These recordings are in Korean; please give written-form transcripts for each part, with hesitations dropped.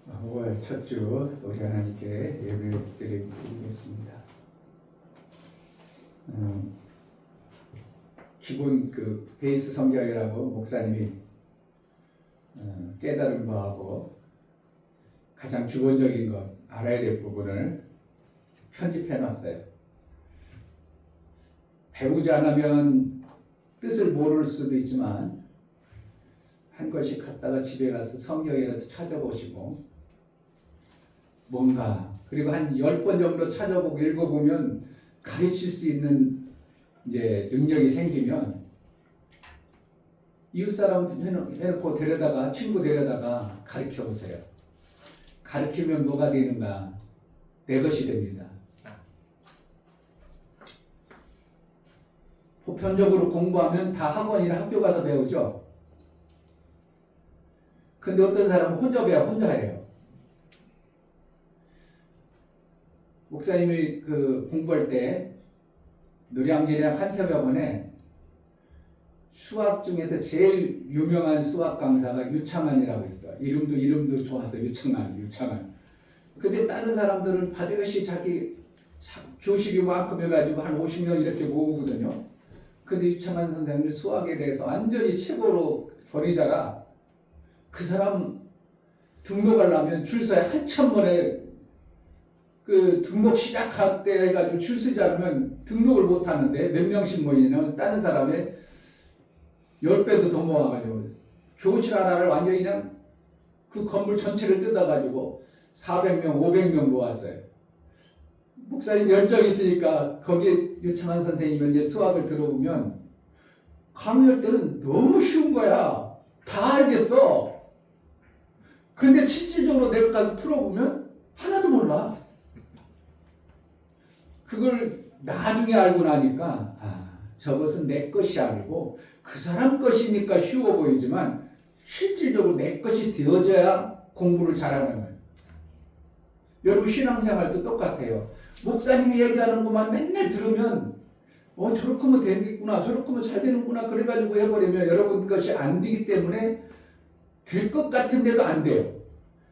5월 첫 주 우리 하나님께 예배를 드리겠습니다. 기본 그 베이스 성경이라고 목사님이 깨달은 바하고 가장 기본적인 것 알아야 될 부분을 편집해 놨어요. 배우지 않으면 뜻을 모를 수도 있지만 한 권씩 갖다가 집에 가서 성경이라도 찾아보시고 뭔가 그리고 한 10번 정도 찾아보고 읽어보면 가르칠 수 있는 이제 능력이 생기면 이웃사람 해놓고 데려다가 친구 데려다가 가르쳐 보세요. 가르치면 뭐가 되는가? 내 것이 됩니다. 보편적으로 공부하면 다 학원이나 학교 가서 배우죠. 근데 어떤 사람은 혼자 배워 혼자 해요. 목사님이 그 공부할 때 노량진의 한서병원에 수학 중에서 제일 유명한 수학 강사가 유창환이라고 있어. 이름도 좋아서 유창환. 근데 다른 사람들은 반드시 자기 교실이 만큼 해가지고 한 50명 이렇게 모으거든요. 근데 유창환 선생님이 수학에 대해서 완전히 최고로 권위자라 그 사람 등록하려면 줄 서야 한참 만에 그 등록 시작할 때 해가지고 줄 서지 않으면 등록을 못 하는데 몇 명씩 모이냐면 다른 사람의 10배도 더 모아가지고 교실 하나를 완전히 그냥 그 건물 전체를 뜯어가지고 400명, 500명 모았어요. 목사님 열정이 있으니까 거기 유창환 선생님이 이제 수학을 들어보면 강의할 때는 너무 쉬운 거야. 다 알겠어. 근데 실질적으로 내가 가서 풀어보면 하나도 몰라. 그걸 나중에 알고 나니까 저것은 내 것이 아니고 그 사람 것이니까 쉬워 보이지만 실질적으로 내 것이 되어져야 공부를 잘하는 거예요. 여러분 신앙생활도 똑같아요. 목사님이 얘기하는 것만 맨날 들으면 저렇게 하면 되겠구나 저렇게 하면 잘 되는구나 그래가지고 해버리면 여러분 것이 안 되기 때문에 될 것 같은데도 안 돼요.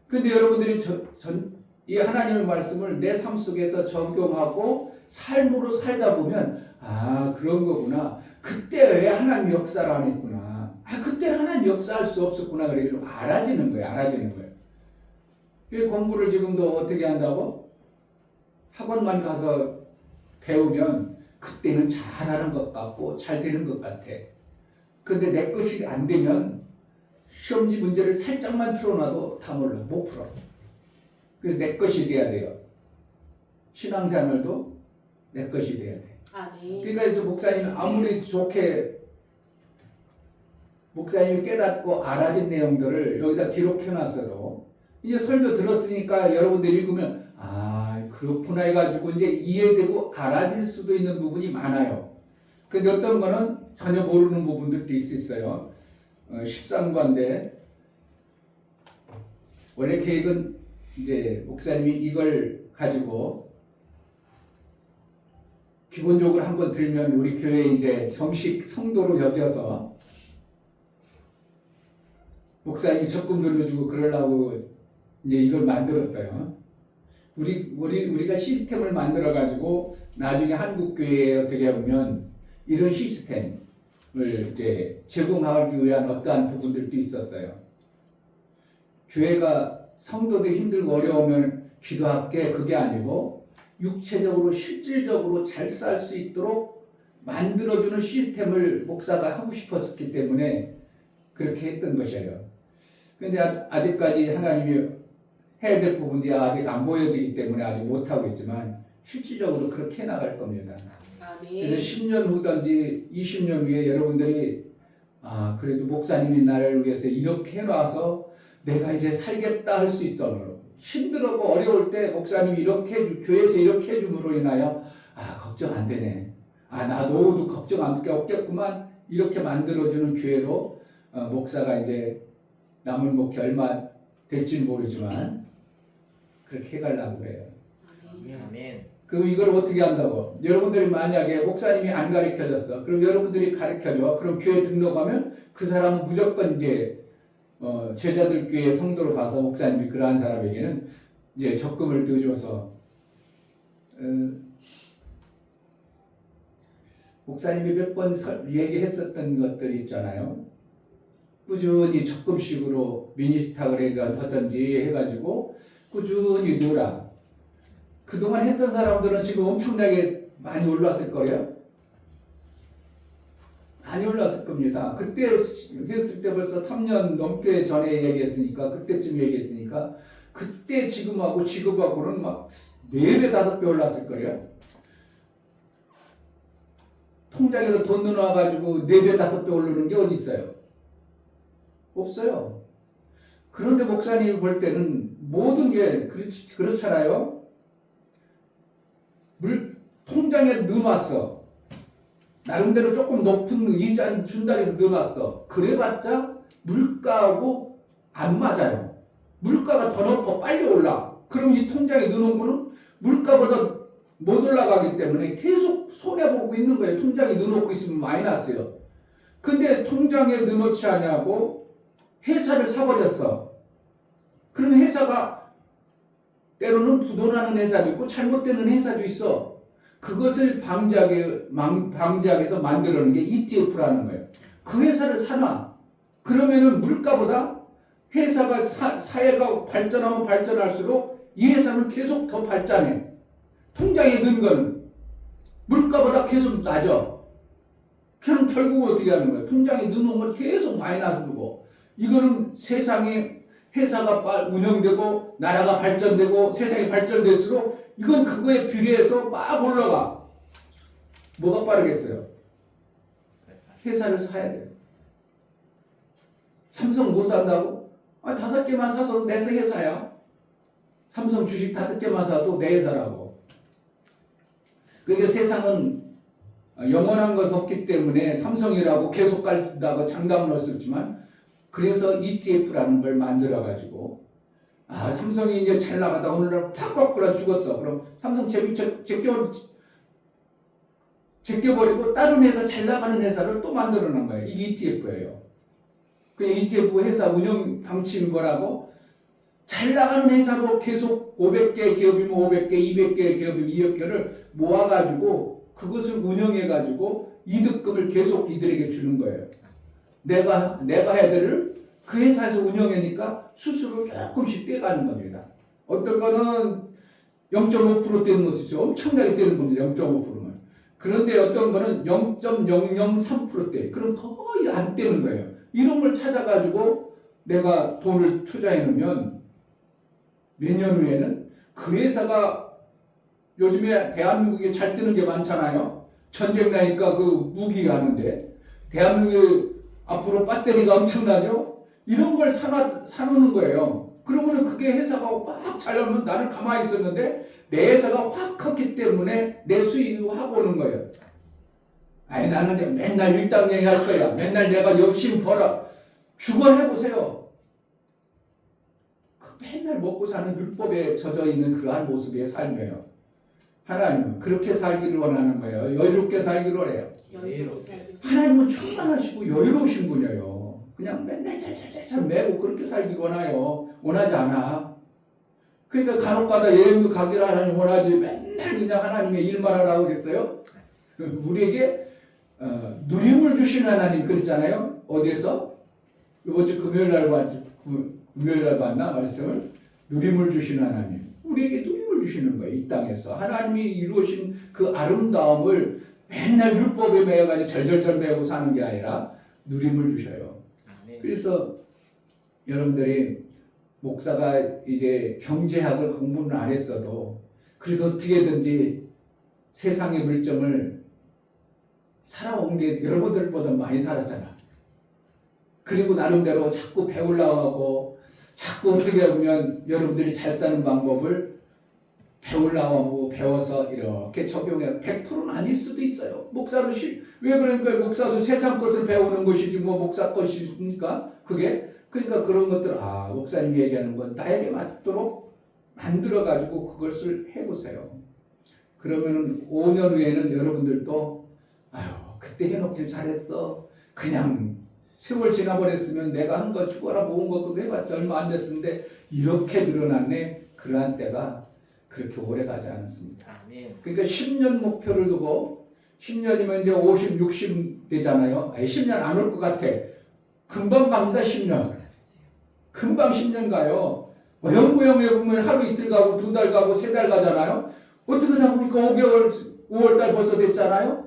근데 여러분들이 이 하나님의 말씀을 내 삶 속에서 적용하고 삶으로 살다 보면 그런 거구나. 그때 왜 하나님 역사를 안 했구나. 그때 하나님 역사할 수 없었구나. 그래 좀 알아지는 거예요. 공부를 지금도 어떻게 한다고? 학원만 가서 배우면 그때는 잘하는 것 같고 잘 되는 것 같아. 근데 내 것이 안 되면 시험지 문제를 살짝만 틀어놔도 다 몰라. 못 풀어. 그래서 내 것이 돼야 돼요. 신앙생활도 내 것이 돼야 돼. 그러니까 이제 목사님이 아무리 좋게 목사님이 깨닫고 알아진 내용들을 여기다 기록해놨어도 이제 설교 들었으니까 여러분들 읽으면 그렇구나 해가지고 이제 이해되고 알아질 수도 있는 부분이 많아요. 근데 어떤 거는 전혀 모르는 부분들도 있어요. 13과인데 원래 계획은 이제 목사님이 이걸 가지고 기본적으로 한번 들면 우리 교회 이제 정식 성도로 여겨서 목사님이 적금 돌려주고 그러려고 이제 이걸 만들었어요. 우리가 시스템을 만들어 가지고 나중에 한국 교회에 어떻게 보면 이런 시스템을 이제 제공하기 위한 어떠한 부분들도 있었어요. 교회가 성도들 힘들고 어려우면 기도할게 그게 아니고 육체적으로 실질적으로 잘 살 수 있도록 만들어주는 시스템을 목사가 하고 싶었기 때문에 그렇게 했던 것이에요. 그런데 아직까지 하나님이 해야 될 부분이 아직 안 보여지기 때문에 아직 못하고 있지만 실질적으로 그렇게 해나갈 겁니다. 그래서 10년 후든지 20년 후에 여러분들이 그래도 목사님이 나를 위해서 이렇게 해놔서 내가 이제 살겠다 할 수 있어. 힘들고 어려울 때 목사님이 이렇게 교회에서 이렇게 해줌으로 인하여 걱정 안 되네. 나 노후도 걱정 안 없겠구만. 이렇게 만들어주는 교회로 목사가 이제 남은 목회 얼마 될지 모르지만 그렇게 해가려고 해요. 아멘. 그럼 이걸 어떻게 한다고? 여러분들이 만약에 목사님이 안 가르쳐줬어. 그럼 여러분들이 가르쳐줘. 그럼 교회 등록하면 그 사람은 무조건 이제 제자들 교회 성도로 봐서 목사님이 그러한 사람에게는 이제 적금을 넣어줘서 목사님이 몇 번 얘기했었던 것들이 있잖아요. 꾸준히 적금식으로 미니스타그램이든 하든지 해가지고 꾸준히 넣어라. 그동안 했던 사람들은 지금 엄청나게 많이 올랐을 거예요. 많이 올랐을 겁니다. 그때 했을 때 벌써 3년 넘게 전에 얘기했으니까, 그때쯤 얘기했으니까, 그때 지금하고 지금하고는 막 4배, 5배 올랐을 거예요. 통장에서 돈 넣어가지고 4배, 5배 오르는 게 어디 있어요? 없어요. 그런데 목사님이 볼 때는 모든 게 그렇잖아요. 통장에 넣어놨어. 나름대로 조금 높은 이자 준다고 해서 넣어놨어. 그래봤자 물가하고 안 맞아요. 물가가 더 높아 빨리 올라. 그럼 이 통장에 넣어놓은 거는 물가보다 못 올라가기 때문에 계속 손해보고 있는 거예요. 통장에 넣어놓고 있으면 마이너스요. 근데 통장에 넣어놓지 않냐고 회사를 사버렸어. 그러면 회사가 때로는 부도나는 회사도 있고 잘못되는 회사도 있어. 그것을 방지하기 위해서 만들어낸 게 ETF라는 거예요. 그 회사를 사놔. 그러면은 물가보다 회사가 사회가 발전하면 발전할수록 이 회사는 계속 더 발전해. 통장에 넣은 거는 물가보다 계속 낮아. 그럼 결국 어떻게 하는 거예요? 통장에 넣어놓은 건 계속 마이너스 주고, 이거는 세상에 회사가 운영되고 나라가 발전되고 세상이 발전될수록 이건 그거에 비례해서 막 올라가. 뭐가 빠르겠어요? 회사를 사야 돼요. 삼성 못 산다고? 5개만 사서 내 회사야. 삼성 주식 5개만 사도 내 회사라고. 그러니까 세상은 영원한 것이 없기 때문에 삼성이라고 계속 간다고 장담을 했었지만, 그래서 ETF라는 걸 만들어가지고, 삼성이 이제 잘 나가다 오늘날 팍 꺾으라 죽었어. 그럼 삼성 제껴버리고 다른 회사, 잘 나가는 회사를 또 만들어 놓은 거예요. 이게 ETF예요. 그 ETF 회사 운영 방침이 뭐라고? 잘 나가는 회사로 계속 500개 기업이면 500개, 200개 기업이면 200개를 모아가지고 그것을 운영해가지고 이득금을 계속 이들에게 주는 거예요. 내가 해야 될 그 회사에서 운영하니까 수수료 조금씩 떼가는 겁니다. 어떤 거는 0.5% 떼는 것도 있어요. 엄청나게 떼는 겁니다. 0.5%는. 그런데 어떤 거는 0.003% 떼. 그럼 거의 안 떼는 거예요. 이런 걸 찾아가지고 내가 돈을 투자해 놓으면 몇 년 후에는 그 회사가, 요즘에 대한민국에 잘 뜨는 게 많잖아요. 전쟁 나니까 그 무기 하는데 대한민국에 앞으로 배터리가 엄청나죠? 이런 걸 사놓는 거예요. 그러면 그게 회사가 막 잘 나오면 나는 가만히 있었는데 내 회사가 확 컸기 때문에 내 수익이 확 오는 거예요. 나는 맨날 일당량이 할 거야. 맨날 내가 열심히 벌어. 주거해보세요. 맨날 먹고 사는 율법에 젖어 있는 그러한 모습의 삶이에요. 하나님은 그렇게 살기를 원하는 거예요. 여유롭게 살기를 원해요. 하나님은 충만하시고 여유로우신 분이에요. 그냥 맨날 잘 매고 그렇게 살기를 원해요. 원하지 않아. 그러니까 간혹가다 여행도 가기를 하나님 원하지, 맨날 그냥 하나님의 일만 하라고 그랬어요. 우리에게 누림을 주시는 하나님 그랬잖아요. 어디에서? 이번 주 금요일날 봤나 말씀을? 누림을 주시는 하나님. 우리에게 누림을 주시는 거예요. 이 땅에서 하나님이 이루신 그 아름다움을 맨날 율법에 매여가지고 절절절 매고 사는 게 아니라 누림을 주셔요. 그래서 여러분들이 목사가 이제 경제학을 공부는 안 했어도 그래도 어떻게든지 세상의 물정을 살아온 게 여러분들보다 많이 살았잖아. 그리고 나름대로 자꾸 배우려고 하고, 자꾸 어떻게 보면 여러분들이 잘 사는 방법을 배우려고 하고 배워서 이렇게 적용해. 100%는 아닐 수도 있어요. 목사도 왜 그러니까 목사도 세상 것을 배우는 것이지 뭐 목사 것이니까 그게. 그러니까 그런 것들, 목사님이 얘기하는 건 나에게 맞도록 만들어가지고 그것을 해보세요. 그러면은 5년 후에는 여러분들도 그때 해놓길 잘했어. 그냥 세월 지나버렸으면 내가 한 거 죽어라 모은 거 그거 해봤자 얼마 안 됐는데 이렇게 늘어났네. 그러한 때가 그렇게 오래 가지 않았습니다. 아멘. 그러니까 10년 목표를 두고 10년이면 이제 50, 60 되잖아요. 10년 안 올 것 같아. 금방 갑니다. 10년. 금방 10년 가요. 영구영에 보면 하루 이틀 가고 2달 가고 3달 가잖아요. 어떻게 하다 보니까 5개월, 5월달 벌써 됐잖아요.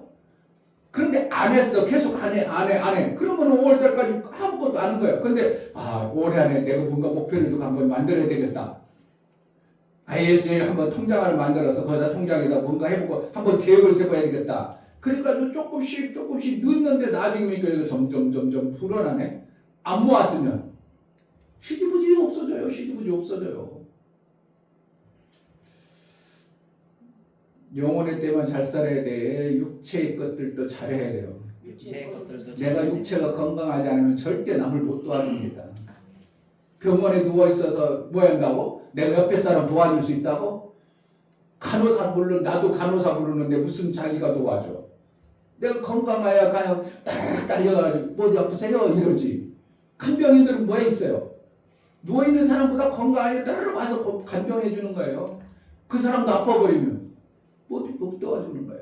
그런데 안 했어. 계속 안 해. 그러면 5월달까지 아무것도 안 한 거예요. 근데 올해 안에 내가 뭔가 목표를 두고 한번 만들어야 되겠다. ISL 한번 통장을 만들어서 거기다 통장에다 뭔가 해보고 한번 계획을 세워야 되겠다. 그러니까 조금씩 넣는데 나중에 이거 점점 불어나네. 안 모았으면 시지부지 없어져요. 영혼의 때만 잘 살아야 돼. 육체의 것들도 잘해야 돼요. 육체의 것들도 내가 육체가 건강하지 않으면 절대 남을 못 도와줍니다. 병원에 누워 있어서 뭐 한다고? 내가 옆에 사람 도와줄 수 있다고? 간호사 나도 간호사 부르는데 무슨 자기가 도와줘? 내가 건강해야 그냥 딱 달려가지고 뭐 아프세요? 이러지. 간병인들은 뭐에 있어요? 누워있는 사람보다 건강하게 따라와서 간병해 주는 거예요. 그 사람도 아파버리면 못 도와주는 거예요.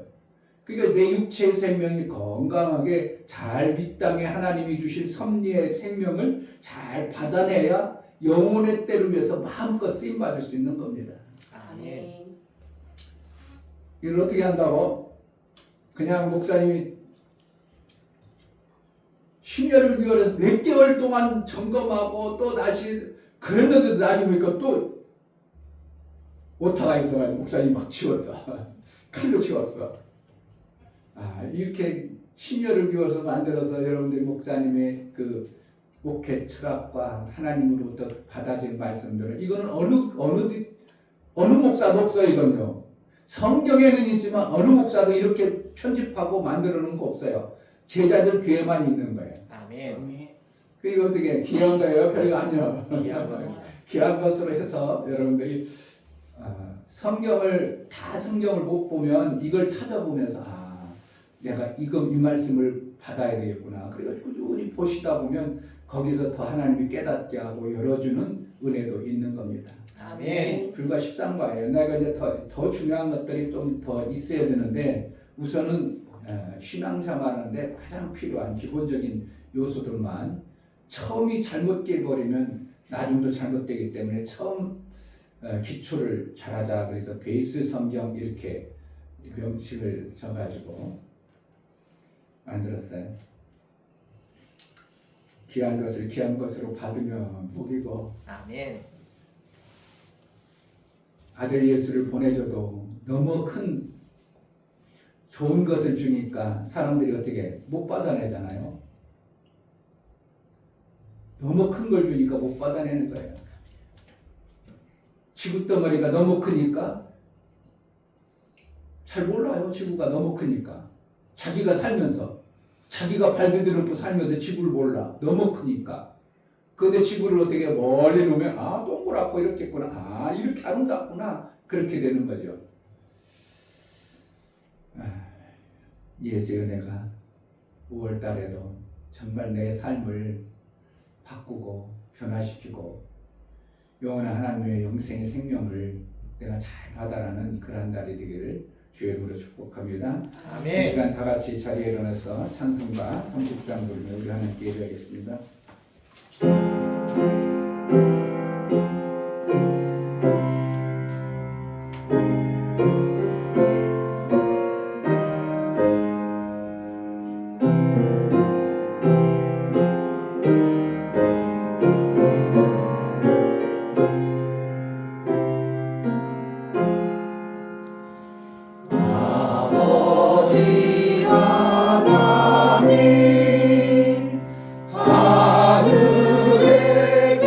그러니까 내 육체의 생명이 건강하게 잘 이 땅에 하나님이 주신 섭리의 생명을 잘 받아내야 영혼의 때를 위해서 마음껏 쓰임받을 수 있는 겁니다. 아멘. 이걸 어떻게 한다고? 그냥 목사님이 심혈을 기울여서 몇 개월 동안 점검하고 또 다시 그랬는데도 나중에 보니까 또 오타가 있어. 목사님 막 치웠어. 칼로 치웠어. 이렇게 심혈을 기울여서 만들어서 여러분들이 목사님의 그 목회 철학과 하나님으로부터 받아진 말씀들을 이거는 어느 목사도 없어요. 이건요. 성경에는 있지만 어느 목사도 이렇게 편집하고 만들어 놓은 거 없어요. 제자들 귀에만 있는 거예요. 아멘. 그게 어떻게 귀한 거예요? 별거 아니요. 귀한 겁니다. 귀한 것으로 해서 여러분들이 성경을 못 보면 이걸 찾아보면서 내가 이 말씀을 받아야 되겠구나. 그래서 꾸준히 보시다 보면 거기서 더 하나님이 깨닫게 하고 열어주는 은혜도 있는 겁니다. 아멘. 불과 십상과예요. 내가 이제 더 중요한 것들이 좀 더 있어야 되는데 우선은 신앙생활하는데 가장 필요한 기본적인 요소들만 처음이 잘못돼 버리면 나중도 잘못되기 때문에 처음 기초를 잘하자. 그래서 베이스 성경 이렇게 명칭을 줘가지고 만들었어요. 귀한 것을 귀한 것으로 받으면 복이고 아멘. 아들 예수를 보내줘도 너무 큰 좋은 것을 주니까 사람들이 어떻게 못 받아내잖아요. 너무 큰 걸 주니까 못 받아내는 거예요. 지구 덩어리가 너무 크니까 잘 몰라요. 지구가 너무 크니까. 자기가 살면서 자기가 발 디디놓고 살면서 지구를 몰라. 너무 크니까. 그런데 지구를 어떻게 멀리 놓으면 동그랗고 이렇게 있구나. 이렇게 아름답구나. 그렇게 되는 거죠. 예수의 은혜가 5월 달에도 정말 내 삶을 바꾸고 변화시키고 영원한 하나님의 영생의 생명을 내가 잘 받아라는 그러한 날이 되기를 주의 이름으로 축복합니다. 아멘. 이 시간 다 같이 자리에 일어나서 찬송가 30장 부르며 우리 하나님께 예배하겠습니다. 하늘에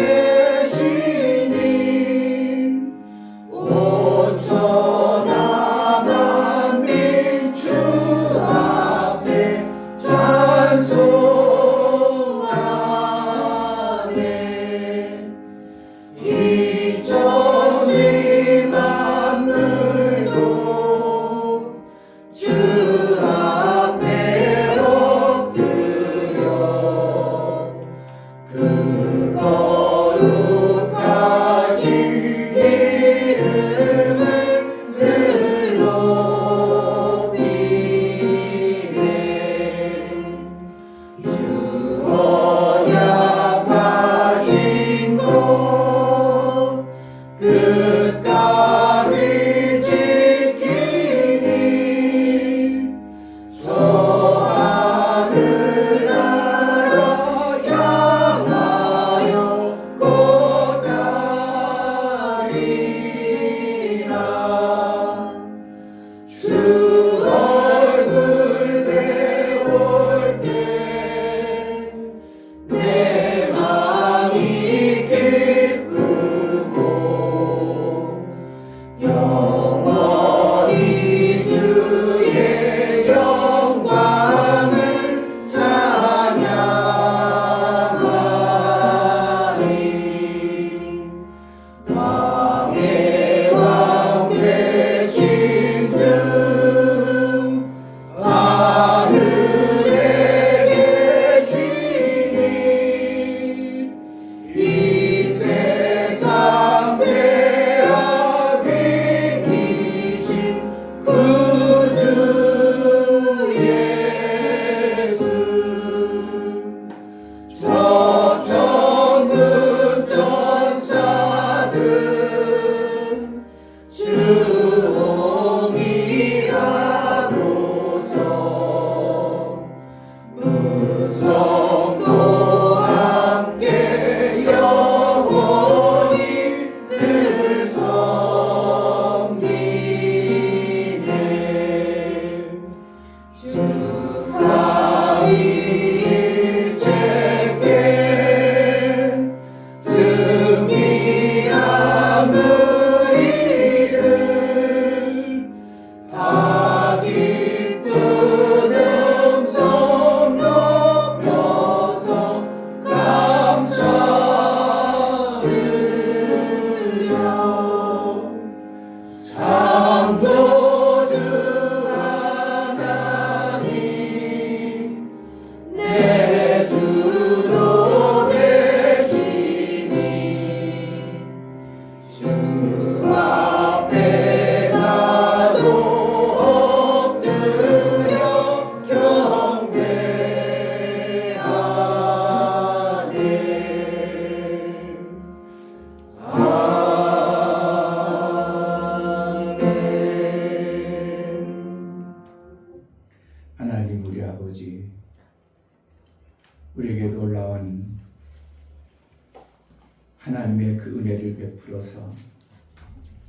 베풀어서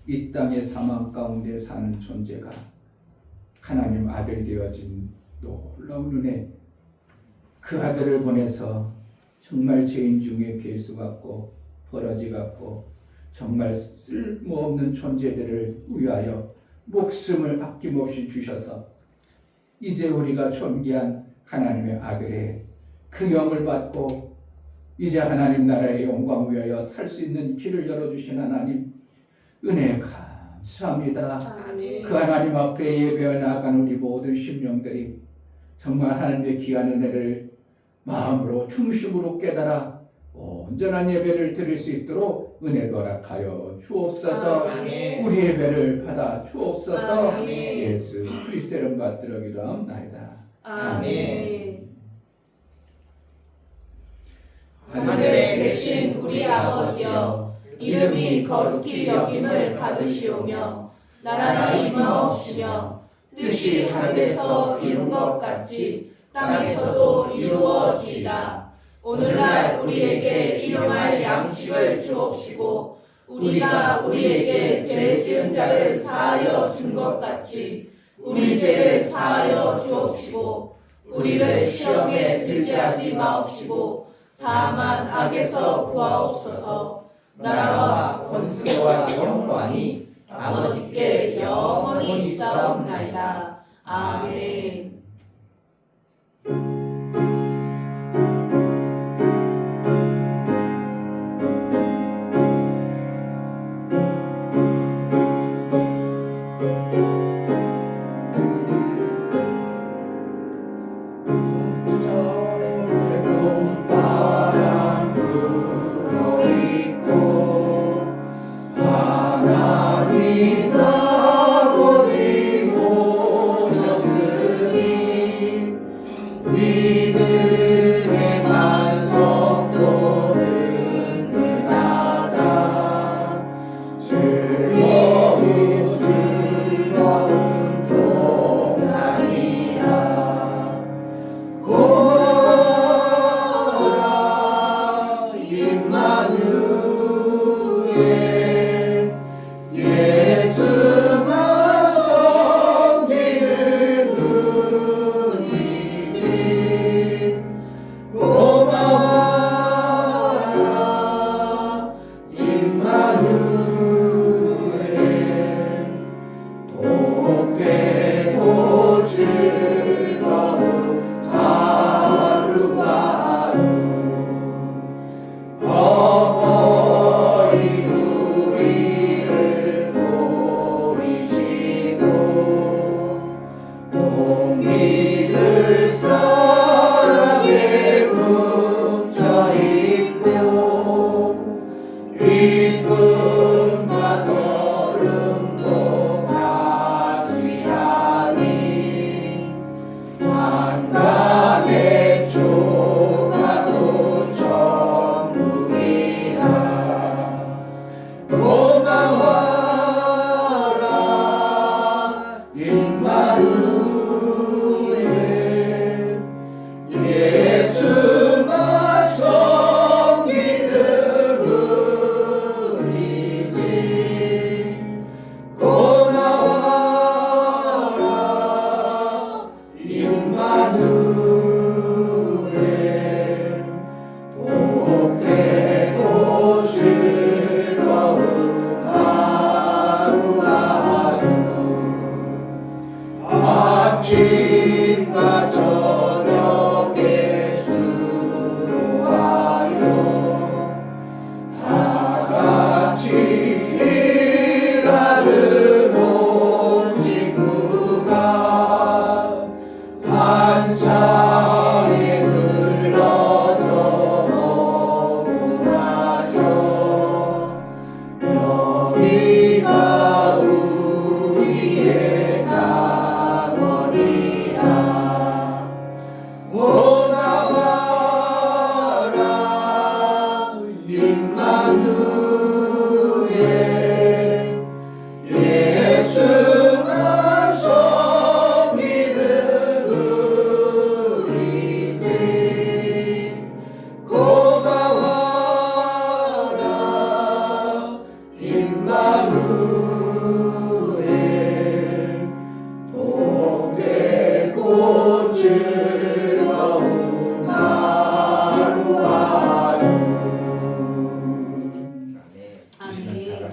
이 땅의 사망 가운데 사는 존재가 하나님 아들 되어진 놀라운 은혜, 그 아들을 보내서 정말 죄인 중에 괴수 같고 버러지 같고 정말 쓸모없는 존재들을 위하여 목숨을 아낌없이 주셔서 이제 우리가 존귀한 하나님의 아들의 그 명을 받고 이제 하나님 나라의 영광 위하여 살 수 있는 길을 열어주신 하나님 은혜 감사합니다. 아멘. 그 하나님 앞에 예배해 나아가는 우리 모든 심령들이 정말 하나님의 귀한 은혜를 마음으로 중심으로 깨달아 온전한 예배를 드릴 수 있도록 은혜도 허락하여 주옵소서. 아멘. 우리 예배를 받아 주옵소서. 아멘. 예수 그리스도 이름 받들어 기도합나이다. 아멘. 하늘에 계신 우리 아버지여, 이름이 거룩히 여김을 받으시오며 나라가 임하옵시며 뜻이 하늘에서 이룬 것 같이 땅에서도 이루어지이다. 오늘날 우리에게 일용할 양식을 주옵시고 우리가 우리에게 죄 지은 자를 사하여 준 것 같이 우리 죄를 사하여 주옵시고 우리를 시험에 들게 하지 마옵시고 다만 악에서 구하옵소서. 나라와 권세와 영광이 아버지께 영원히 있사옵나이다. 아멘. 복되고 즐거운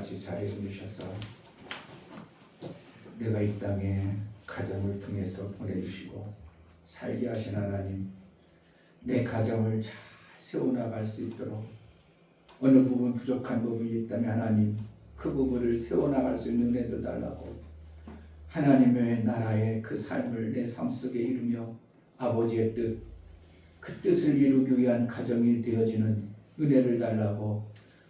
같이 자리에 누우셔서 내가 이 땅에 가정을 통해서 보내주시고 살게 하신 하나님, 내 가정을 잘 세워나갈 수 있도록 어느 부분 부족한 부분이 있다면 하나님 그 부분을 세워나갈 수 있는 은혜도 달라고, 하나님의 나라의 그 삶을 내 삶 속에 이루며 아버지의 뜻, 그 뜻을 이루기 위한 가정이 되어지는 은혜를 달라고,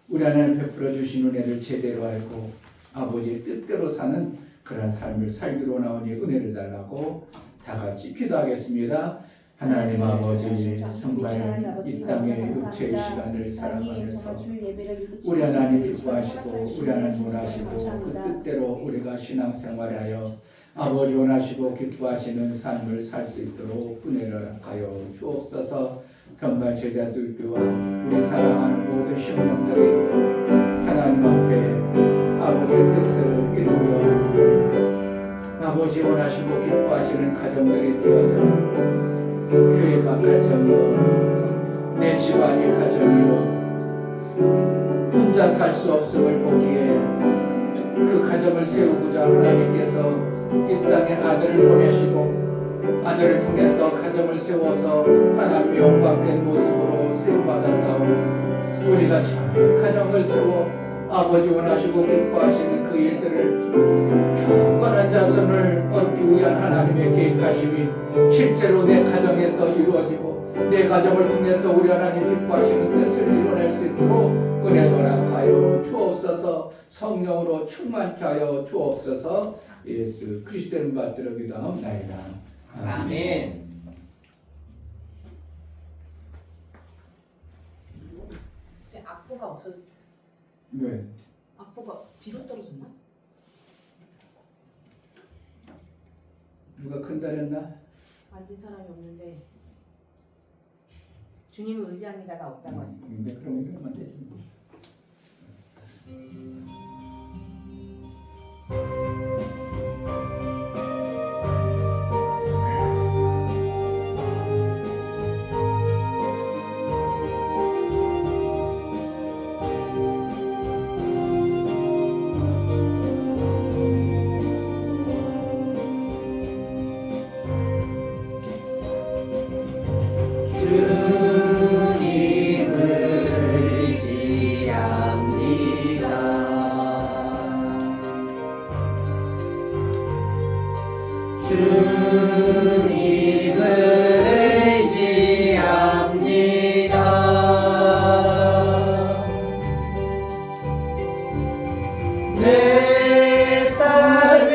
우리 하나님 베풀어 주신 은혜를 제대로 알고 아버지의 뜻대로 사는 그런 삶을 살기로 나오니 은혜를 달라고 다 같이 기도하겠습니다. 하나님 아버지, 정말 이 땅의 육체의 시간을 살아가면서 우리 하나님 기뻐하시고 우리 하나님 원하시고 그 뜻대로 우리가 신앙생활하여 아버지 원하시고 기뻐하시는 삶을 살 수 있도록 은혜를 하여 주옵소서. 정말 제자들과 우리 사랑하는 모든 신령들이 하나님 앞에 아버지의 뜻을 이루며 아버지 원하시고 기뻐하시는 가정들이 되어져서 교회가 가정이요, 내 집안이 가정이요, 혼자 살 수 없음을 보기에 그 가정을 세우고자 하나님께서 이 땅에 아들을 보내시고 아들을 통해서 가정을 세워서 하나님의 영광된 모습으로 세움받아서 우리가 잘 가정을 세워 아버지 원하시고 기뻐하시는 그 일들을 경건한 자손을 얻기 위한 하나님의 계획하심이 실제로 내 가정에서 이루어지고 내 가정을 통해서 우리 하나님 기뻐하시는 뜻을 이뤄낼 수 있도록 은혜 허락하여 주옵소서. 성령으로 충만케 하여 주옵소서. 예수 그리스도를 받들어 기도하옵나이다. 아멘. 혹시 악보가 없어? 네. 악보가 뒤로 떨어졌나? 누가 큰다렸나? 만진 사람이 없는데 주님을 의지합니다가 없다고 하시네요. 근데 그럼 이러면 되지. 내 삶의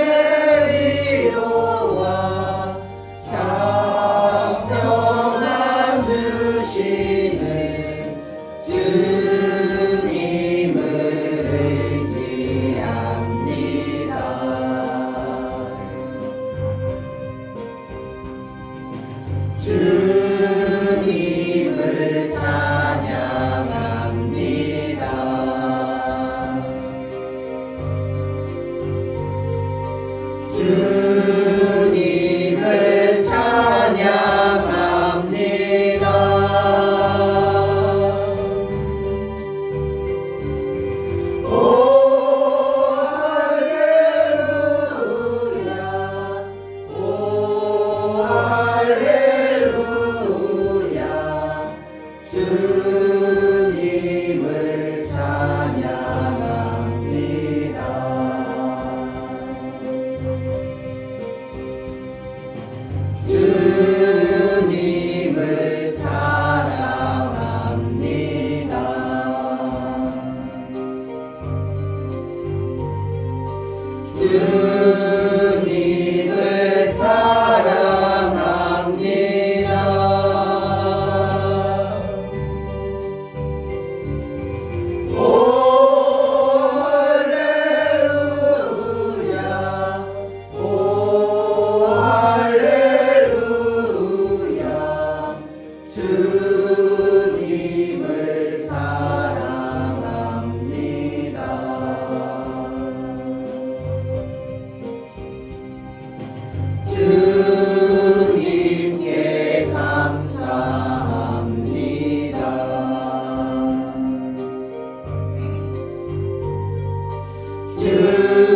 위로와 참 평안 주시는 주님을 의지합니다. 주님을 찬양합니다. 주님을 찬양합니다. 오 할렐루야, 오 할렐루야, 주님을 찬양합니다. 주님을 사랑합니다. 주님을 사랑합니다. 오 할렐루야, 오 할렐루야, 주님을 사랑합니다.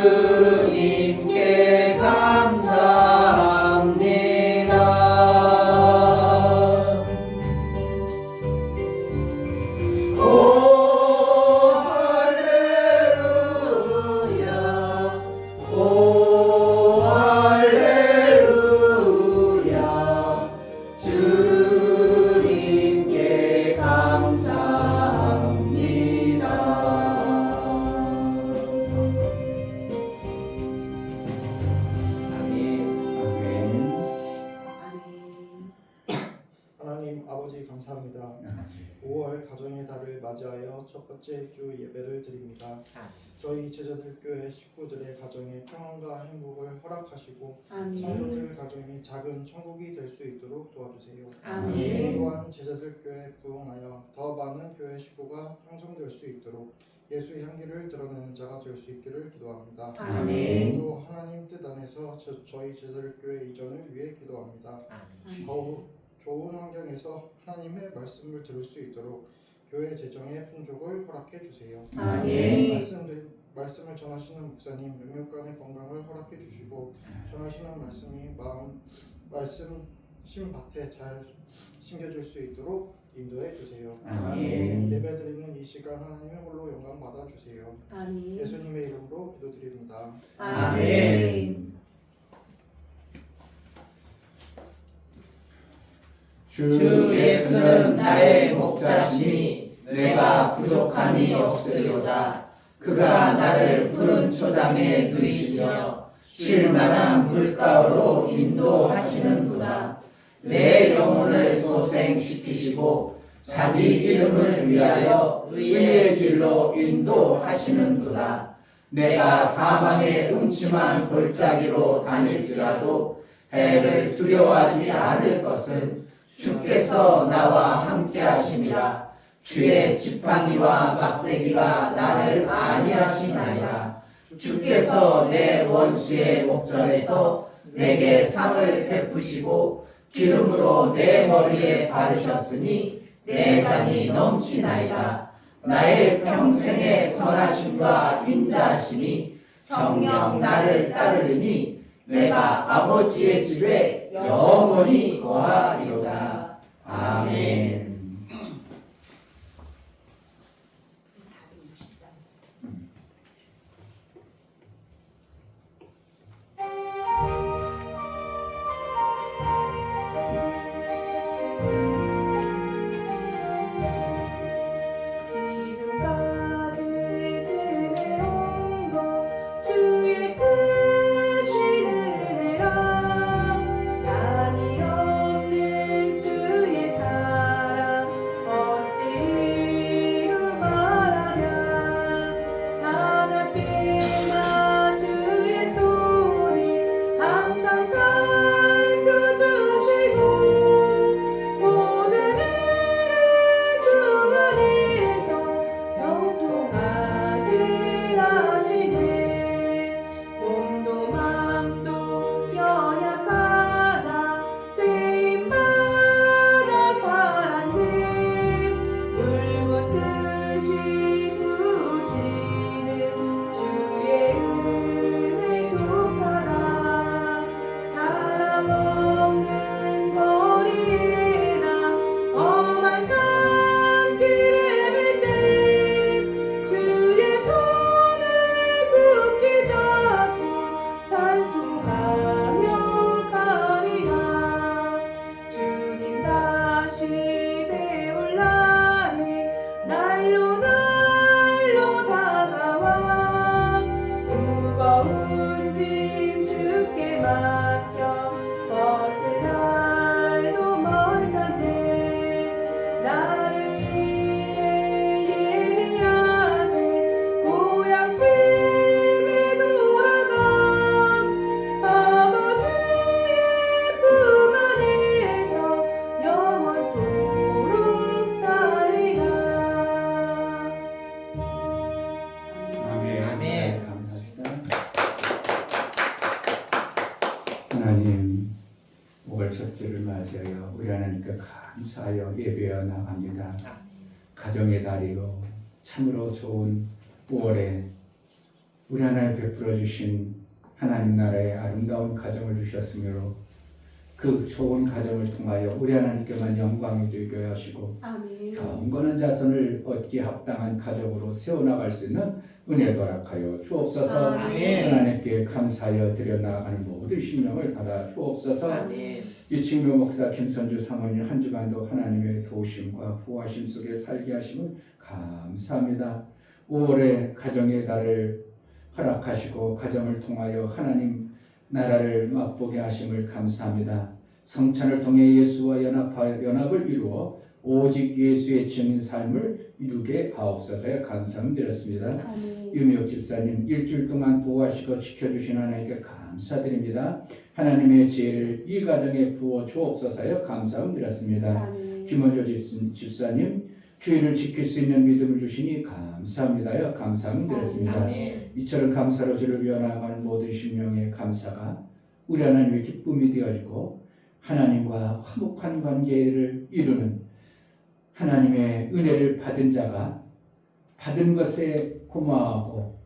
주님께 감사합니다. 오 할렐루야 오 할렐루야 주님께 감사합니다. 아멘. 아멘. 아멘. 하나님 아버지 감사합니다. 5월 가정의 달을 맞이하여 첫 번째 주 예배를 드립니다. 저희 제자들 교회 식구들의 가정에 평안과 행복을 허락하시고 아멘. 성도들 가정이 작은 천국이 될 수 있도록 도와주세요. 아멘. 또한 제자들 교회 부흥하여 더 많은 교회 식구가 형성될 수 있도록 예수의 향기를 드러내는 자가 될 수 있기를 기도합니다. 아멘. 또 하나님 뜻 안에서 저희 제자들 교회 이전을 위해 기도합니다. 더욱 좋은 환경에서 하나님의 말씀을 들을 수 있도록 교회 재정의 풍족을 허락해 주세요. 아멘. 말씀을 전하시는 목사님 명령간의 건강을 허락해 주시고 전하시는 말씀이 말씀 심밭에 잘 심겨질 수 있도록 인도해 주세요. 아멘. 예배드리는 이 시간 하나님의 홀로 영광 받아 주세요. 아멘. 예수님의 이름으로 기도드립니다. 아멘. 주 예수는 나의 목자시니 내가 부족함이 없으리로다. 그가 나를 푸른 초장에 누이시며 쉴 만한 물가로 인도하시는도다. 내 영혼을 소생시키시고 자기 이름을 위하여 의의 길로 인도하시는도다. 내가 사망의 음침한 골짜기로 다닐지라도 해를 두려워하지 않을 것은 주께서 나와 함께 하심이라. 주의 지팡이와 막대기가 나를 안위하시나이다. 주께서 내 원수의 목전에서 내게 상을 베푸시고 기름으로 내 머리에 바르셨으니 내 잔이 넘치나이다. 나의 평생의 선하심과 인자하심이 정녕 나를 따르리니 내가 아버지의 집에 영원히 거하리로다. 아멘. 무슨 460장. 지금까지 지내온 것 주의 크신 은혜라. 한이 없는 주의 사랑 어찌로 말하랴. 자나깨나 주의 소리 항상 살펴주시고 모든 일을 주 안에서 형통하게 하시네. 몸도 맘도 연약하다 쓰임받아 살았네. 물붓듯이 부으시는 주의 은혜 족하다. 사랑 없는 거리에나 험한 산길에 뵐 때 주의 손을 굳게 잡고 찬송하며 가리라. 주님 다시 배울 날이 날로 다가와. 무거운 짐 주께 맡겨 벗을 날도 멀잖네. 나를 위해 예비하신 고향집에 돌아가 아버지의 품 안에서 영원토록 살리라. 아멘. 아멘. 감사합니다. 하나님, 5월 첫째를 맞이하여 우리 하나님께 감사하여 예배하여 나갑니다. 가정의 달이고 참으로 좋은 5월에 우리 하나님 베풀어 주신 하나님 나라의 아름다운 가정을 주셨으므로 그 좋은 가정을 통하여 우리 하나님께만 영광이 되게 하시고 아멘. 경건한 자손을 얻기 합당한 가족으로 세워나갈 수 있는 은혜도 허락하여 주옵소서. 아멘. 하나님께 감사하여 드려나가는 모든 심령을 받아 주옵소서. 아멘. 이충묘 목사 김선주 사모님 한 주간도 하나님의 도우심과 보호하심 속에 살게 하심을 감사합니다. 5월에 가정의 달을 허락하시고 가정을 통하여 하나님 나라를 맛보게 하심을 감사합니다. 성찬을 통해 예수와 연합을 이루어 오직 예수의 증인 삶을 이루게 하옵소서에 감사드렸습니다. 아멘. 유미옥 집사님 일주일 동안 보호하시고 지켜주신 하나님께 감사드립니다. 하나님의 지혜를 이 가정에 부어 주옵소서에 감사드렸습니다. 아멘. 김원조 집사님 주의를 지킬 수 있는 믿음을 주시니 감사합니다요. 감사드렸습니다. 아멘. 이처럼 감사로 주를 위하여 나아가는 모든 심령의 감사가 우리 하나님의 기쁨이 되어지고 하나님과 화목한 관계를 이루는 하나님의 은혜를 받은 자가 받은 것에 고마워하고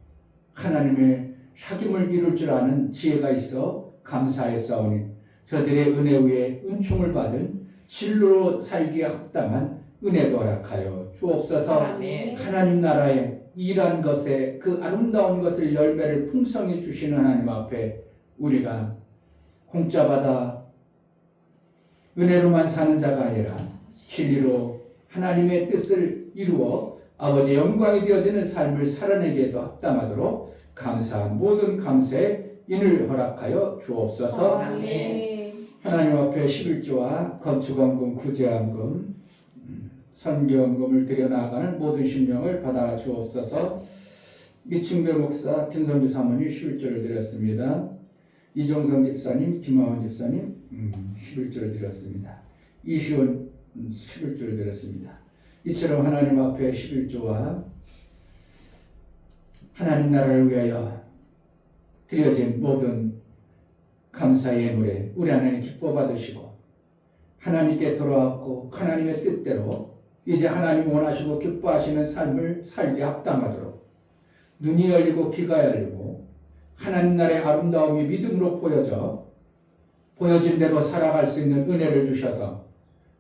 하나님의 사귐을 이룰 줄 아는 지혜가 있어 감사했사오니 저들의 은혜 위에 은총을 받은 진로로 살기에 합당한 은혜도 허락하여 주옵소서. 아멘. 하나님 나라에 일한 것에 그 아름다운 것을 열매를 풍성히 주시는 하나님 앞에 우리가 공짜 받아 은혜로만 사는 자가 아니라 진리로 하나님의 뜻을 이루어 아버지의 영광이 되어지는 삶을 살아내기에도 합당하도록 감사한 모든 감사에 인을 허락하여 주옵소서. 아멘. 하나님 앞에 11조와 건축원금, 구제원금, 선교원금을 드려나가는 모든 심령을 받아 주옵소서. 이충배 목사, 김선주 사모님 11조를 드렸습니다. 이종성 집사님, 김하원 집사님 11조를 드렸습니다. 이시원 11조를 드렸습니다. 이처럼 하나님 앞에 11조와 하나님 나라를 위하여 드려진 모든 감사의 예물에 우리 하나님 기뻐 받으시고 하나님께 돌아왔고 하나님의 뜻대로 이제 하나님 원하시고 기뻐하시는 삶을 살게 합당하도록 눈이 열리고 귀가 열리고 하나님 나라의 아름다움이 믿음으로 보여진 대로 살아갈 수 있는 은혜를 주셔서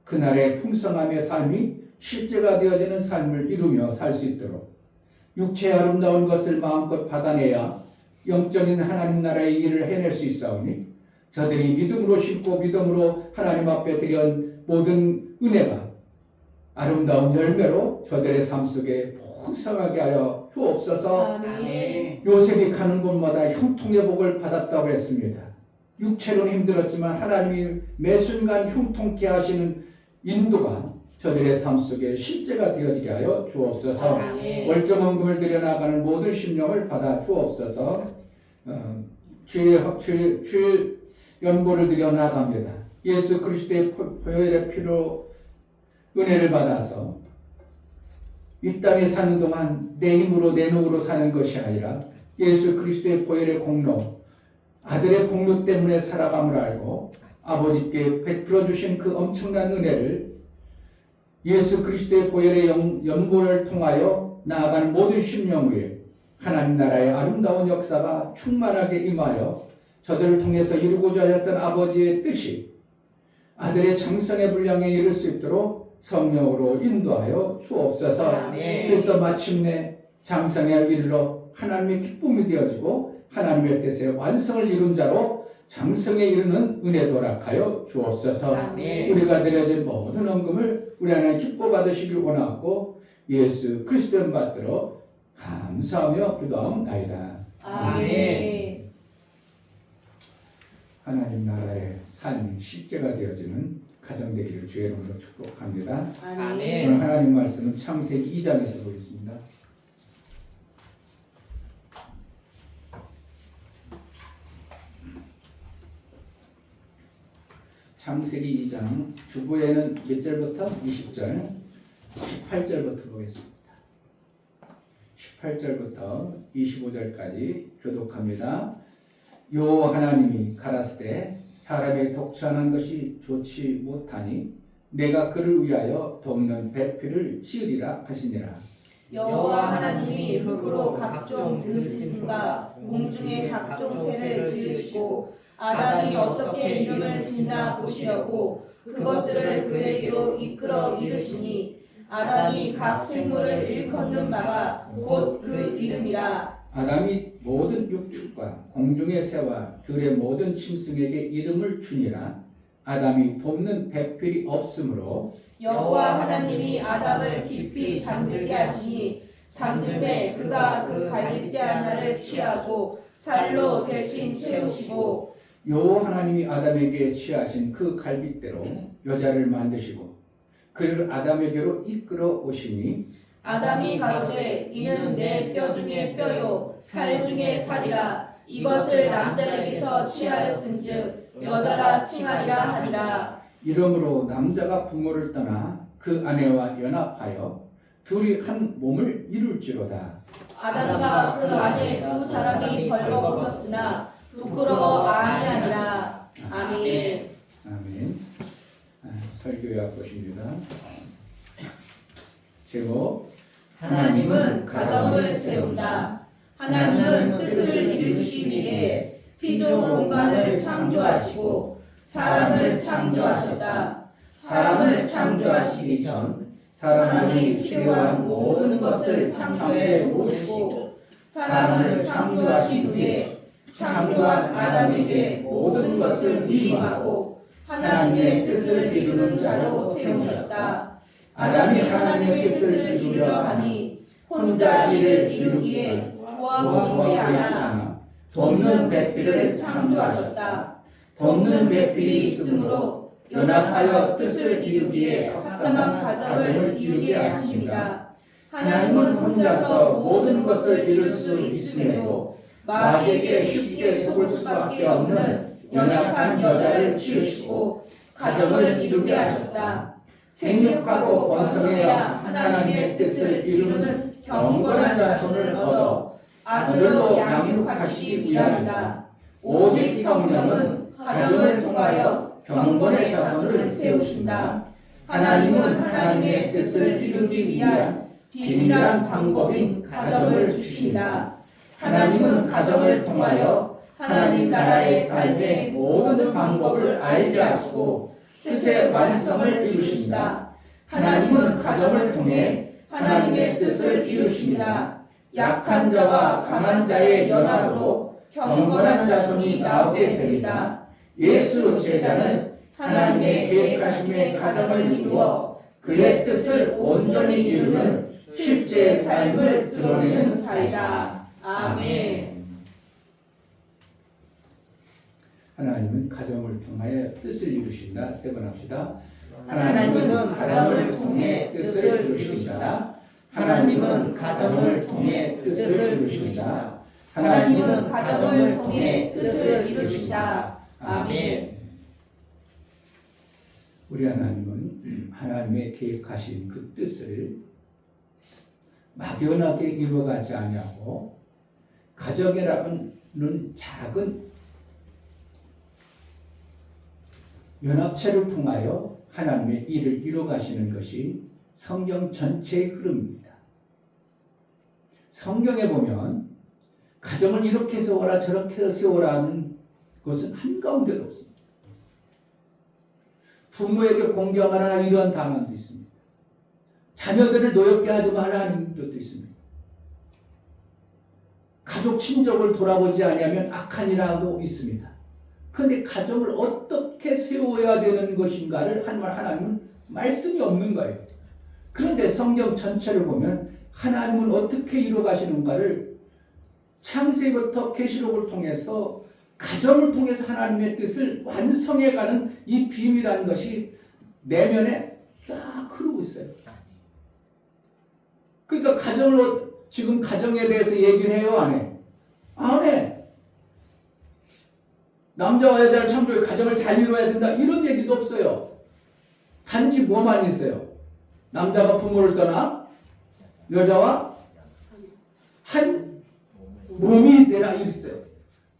그 나라의 풍성함의 삶이 실제가 되어지는 삶을 이루며 살 수 있도록 육체의 아름다운 것을 마음껏 받아내야 영적인 하나님 나라의 일을 해낼 수 있사오니 저들이 믿음으로 심고 믿음으로 하나님 앞에 드린 모든 은혜가 아름다운 열매로 저들의 삶 속에 풍성하게 하여 주옵소서. 아멘. 요셉이 가는 곳마다 형통의 복을 받았다고 했습니다. 육체로는 힘들었지만 하나님이 매 순간 형통케 하시는 인도가 저들의 삶 속에 실제가 되어지게 하여 주옵소서. 아멘. 월정원금을 드려나가는 모든 심령을 받아 주옵소서. 주의 연보를 드려나갑니다. 예수 그리스도의 보혈의 피로 은혜를 받아서 이 땅에 사는 동안 내 힘으로 내 노으로 사는 것이 아니라 예수 그리스도의 보혈의 공로, 아들의 공로 때문에 살아감을 알고 아버지께 베풀어 주신 그 엄청난 은혜를 예수 그리스도의 보혈의 연보를 통하여 나아가는 모든 심령 위에 하나님 나라의 아름다운 역사가 충만하게 임하여 저들을 통해서 이루고자 하였던 아버지의 뜻이 아들의 장성의 분량에 이를 수 있도록 성령으로 인도하여 주옵소서. 아멘. 그래서 마침내 장성에 이르러 하나님의 기쁨이 되어지고 하나님의 뜻의 완성을 이룬 자로 장성에 이르는 은혜도 허락하여 주옵소서. 아멘. 우리가 드려진 모든 헌금을 우리 하나님 기뻐 받으시길 원하고 예수 그리스도를 받들어 감사하며 기도하옵나이다. 아멘. 하나님 나라의 삶이 실제가 되어지는 가정 되기를 주의 이름으로 축복합니다. 아멘. 오늘 하나님 말씀은 창세기 2장에서 보겠습니다. 창세기 2장 주부에는 몇 절부터? 20절 18절부터 보겠습니다. 18절부터 25절까지 교독합니다. 요 하나님이 가라사대 사람의 독처하는 것이 좋지 못하니 내가 그를 위하여 돕는 배필을 지으리라 하시니라. 여호와 하나님이 흙으로 각종 들짐승과 공중의 각종 새를 지으시고 아담이 어떻게 이름을 짓나 보시려고 그것들을 그에게로 이끌어 이르시니 아담이 각 생물을 일컫는 바가 곧 그 이름이라. 아담이 모든 육축과 공중의 새와 들의 모든 짐승에게 이름을 주니라. 아담이 돕는 배필이 없으므로 여호와 하나님이 아담을 깊이 잠들게 하시니 잠들매 그가 그 갈빗대 하나를 취하고 살로 대신 채우시고 여호와 하나님이 아담에게 취하신 그 갈빗대로 여자를 만드시고 그를 아담에게로 이끌어 오시니 아담이 가로되 이는 내 뼈 중에 뼈요 살 중에 살이라. 이것을 남자에게서 취하였은즉 여자라 칭하리라 하니라. 이러므로 남자가 부모를 떠나 그 아내와 연합하여 둘이 한 몸을 이룰지로다. 아담과 그 아내 두 사람이 벌거벗었으나 부끄러워 아니하니라. 아멘. 아멘. 설교약 보십니다. 제목 하나님은 가정을 세운다. 하나님은 뜻을 이루시기 위해 피조 공간을 창조하시고 사람을 창조하셨다. 사람을 창조하시기 전 사람이 필요한 모든 것을 창조해 놓으시고 사람을 창조하신 후에 창조한 아담에게 모든 것을 위임하고 하나님의 뜻을 이루는 자로 세우셨다. 아담이 하나님의 뜻을 이루려 하니 혼자 이를 이루기에 조화롭지 않아 돕는 배필을 창조하셨다. 돕는 배필이 있으므로 연합하여 뜻을 이루기에 합당한 가정을 이루게 하십니다. 하나님은 혼자서 모든 것을 이룰 수 있음에도 마귀에게 쉽게 속을 수밖에 없는 연약한 여자를 지으시고 가정을 이루게 하셨다. 생육하고 번성해야 하나님의 뜻을 이루는 경건한 자손을 얻어 아들로 양육하시기 위함이다. 오직 성령은 가정을 통하여 경건의 자손을 세우신다. 하나님은 하나님의 뜻을 이루기 위한 비밀한 방법인 가정을 주신다. 하나님은 가정을 통하여 하나님 나라의 삶의 모든 방법을 알게 하시고 뜻의 완성을 이루신다. 하나님은 가정을 통해 하나님의 뜻을 이루십니다. 약한 자와 강한 자의 연합으로 경건한 자손이 나오게 됩니다. 예수 제자는 하나님의 계획하심의 가정을 이루어 그의 뜻을 온전히 이루는 실제 삶을 드러내는 자이다. 아멘. 하나님은 가정을 통하여 뜻을 이루신다. 세 번 합시다. 하나님은 가정을 통해 뜻을 이루신다. 하나님은 가정을 통해 뜻을 이루신다. 하나님은 가정을 통해 뜻을 이루신다. 아멘. 우리 하나님은 하나님의 계획하신 그 뜻을 막연하게 이루어가지 아니하고 가정이라는 작은 연합체를 통하여 하나님의 일을 이루어가시는 것이 성경 전체의 흐름입니다. 성경에 보면 가정을 이렇게 세워라 저렇게 세워라 하는 것은 한가운데도 없습니다. 부모에게 공경하라 이러한 방안도 있습니다. 자녀들을 노엽게 하지 말라 하는 것도 있습니다. 가족 친족을 돌아보지 아니하면 악한 일하도 있습니다. 그런데 가정을 어떻게 세워야 되는 것인가를 하나님은 말씀이 없는 거예요. 그런데 성경 전체를 보면 하나님은 어떻게 이루어가시는가를 창세기부터 계시록을 통해서 가정을 통해서 하나님의 뜻을 완성해가는 이 비밀이라는 것이 내면에 쫙 흐르고 있어요. 그러니까 지금 가정에 대해서 얘기를 해요? 안 해? 안 해. 남자와 여자를 창조해 가정을 잘 이루어야 된다 이런 얘기도 없어요. 단지 뭐만 있어요? 남자가 부모를 떠나 여자와 한 몸이 되라 이랬어요.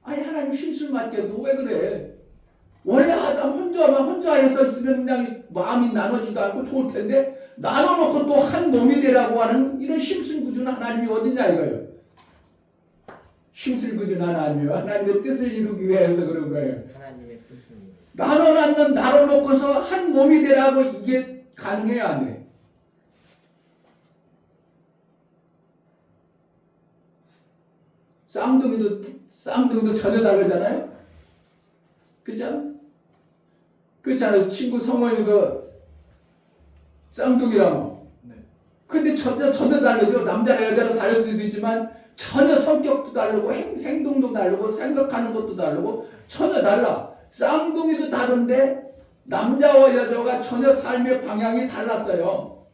아니 하나님 심술 맡겨도 왜 그래? 원래 아담 혼자 했었으면 그냥 마음이 나눠지도 않고 좋을 텐데 나눠놓고 또 한 몸이 되라고 하는 이런 심술궂은 하나님이 어딨냐 이거예요. 심술궂은 하나님이요. 하나님의 뜻을 이루기 위해서 그런 거예요. 하나님의 뜻입니다. 나눠놓고서 한 몸이 되라고 이게 가능해야 안 돼. 쌍둥이도 전혀 다르잖아요. 그죠? 그렇잖아요. 친구 성원이도 쌍둥이라고. 근데 전혀 다르죠. 남자나 여자나 다를 수도 있지만 전혀 성격도 다르고 행동도 다르고 생각하는 것도 다르고 전혀 달라. 쌍둥이도 다른데 남자와 여자가 전혀 삶의 방향이 달랐어요.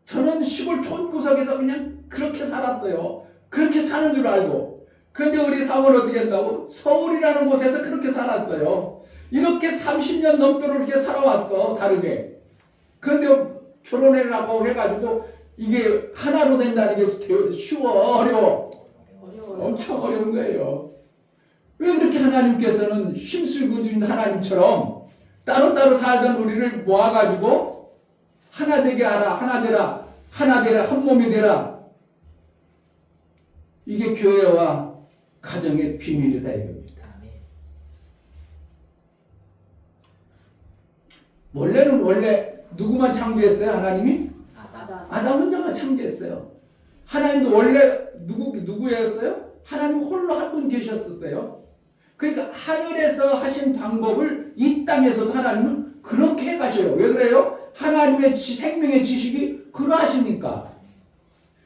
저는 시골 촌구석에서 그냥 그렇게 살았어요. 그렇게 사는 줄 알고. 근데 우리 사모는 어떻게 한다고? 서울이라는 곳에서 그렇게 살았어요. 이렇게 30년 넘도록 이렇게 살아왔어. 다르게. 근데 결혼해라고 해가지고 이게 하나로 된다는 게 쉬워? 어려워? 엄청 어려운 거예요. 왜 그렇게 하나님께서는 힘쓸궂은 하나님처럼 따로따로 살던 우리를 모아가지고 하나 되게 하라, 하나 되라, 한 몸이 되라. 이게 교회와 가정의 비밀이다 이겁니다. 원래 누구만 창조했어요? 하나님이? 아담 혼자만 창조했어요. 하나님도 원래 누구였어요? 하나님 홀로 한 분 계셨었어요. 그러니까 하늘에서 하신 방법을 이 땅에서도 하나님은 그렇게 해가셔요. 왜 그래요? 하나님의 생명의 지식이 그러하시니까.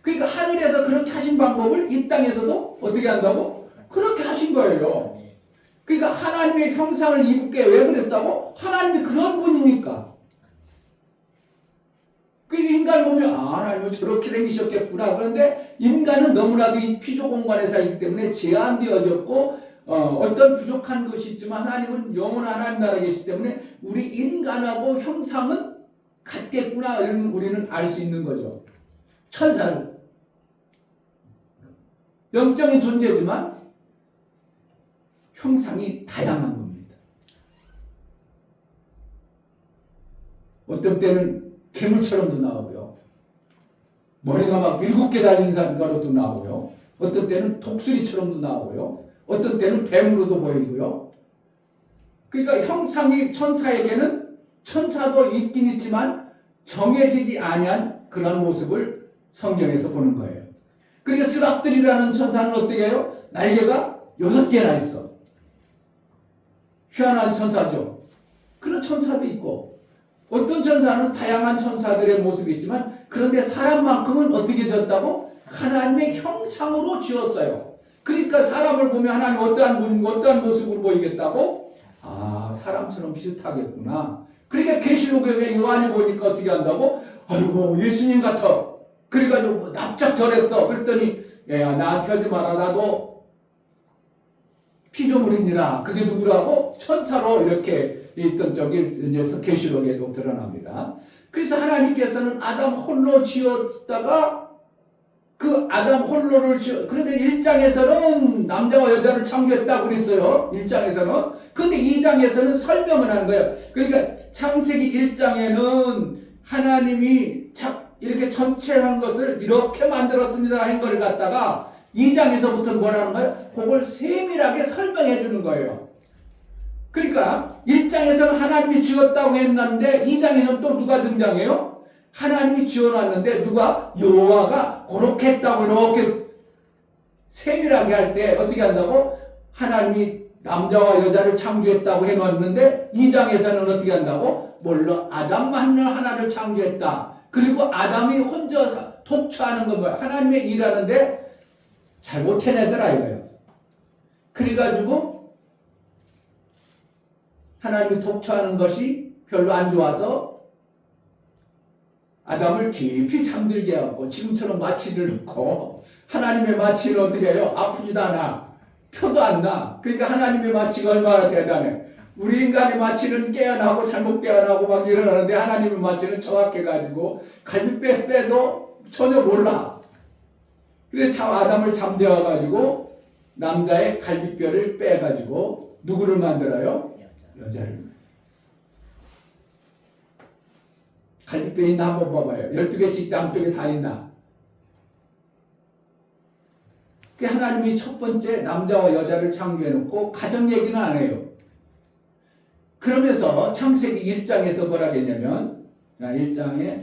그러니까 하늘에서 그렇게 하신 방법을 이 땅에서도 어떻게 한다고? 그렇게 하신 거예요. 그러니까 하나님의 형상을 입게 왜 그랬다고? 하나님이 그런 분이니까. 그 인간을 보면 하나님은 저렇게 생기셨겠구나. 그런데 인간은 너무나도 이 피조 공간에 살기 때문에 제한되어졌고 어떤 부족한 것이 있지만 하나님은 영원한 하나님 나라에 계시기 때문에 우리 인간하고 형상은 같겠구나. 우리는 알 수 있는 거죠. 천사는 영적인 존재지만 형상이 다양한 겁니다. 어떤 때는 괴물처럼도 나오고요. 머리가 막 7개 달린 사람으로도 나오고요. 어떤 때는 독수리처럼도 나오고요. 어떤 때는 뱀으로도 보이고요. 그러니까 형상이 천사에게는 천사도 있긴 있지만 정해지지 아니한 그런 모습을 성경에서 보는 거예요. 그러니까 스랍들이라는 천사는 어떻게 해요? 날개가 6개나 있어. 희한한 천사죠. 그런 천사도 있고 어떤 천사는 다양한 천사들의 모습이 있지만 그런데 사람만큼은 어떻게 지었다고? 하나님의 형상으로 지었어요. 그러니까 사람을 보면 하나님 어떠한 모습으로 보이겠다고? 사람처럼 비슷하겠구나. 그러니까 계시록에 요한이 보니까 어떻게 한다고? 아이고 예수님 같아. 그래가지고 납작 덜했어. 그랬더니 야 나한테 하지 마라. 나도 피조물이니라. 그게 누구라고? 천사로 이렇게 있던 적이 이제 계시록에도 드러납니다. 그래서 하나님께서는 아담 홀로 지었다가 그 아담 홀로를 그런데 1장에서는 남자와 여자를 창조했다고 그랬어요. 1장에서는. 근데 2장에서는 설명을 하는 거예요. 그러니까 창세기 1장에는 하나님이 이렇게 전체한 것을 이렇게 만들었습니다 한 걸 갖다가 2장에서부터 뭐라는 거예요? 그걸 세밀하게 설명해 주는 거예요. 그러니까 1장에서는 하나님이 지었다고 했는데 2장에서는 또 누가 등장해요? 하나님이 지어놨는데 누가? 여호와가 그렇게 했다고 이렇게 세밀하게 할 때 어떻게 한다고? 하나님이 남자와 여자를 창조했다고 해놨는데 2장에서는 어떻게 한다고? 물론 아담만 하나를 창조했다. 그리고 아담이 혼자 독처하는 건 뭐야? 하나님의 일하는데 잘 못해내더라 이거예요. 그래가지고 하나님이 독처하는 것이 별로 안 좋아서 아담을 깊이 잠들게 하고 지금처럼 마취를 넣고 하나님의 마취는 어떻게 해요? 아프지도 않아. 표도 안 나. 그러니까 하나님의 마취가 얼마나 대단해. 우리 인간의 마취는 깨어나고 잘못 깨어나고 막 일어나는데 하나님의 마취는 정확해가지고 갈비뼈 빼도 전혀 몰라. 그래서 아담을 잠재워가지고 남자의 갈비뼈를 빼가지고 누구를 만들어요? 여자를. 갈비뼈 있나 한번 봐봐요. 12개씩 양쪽에 다 있나? 그 하나님이 첫 번째 남자와 여자를 창조해놓고 가정 얘기는 안 해요. 그러면서 창세기 1장에서 뭐라고 했냐면 1장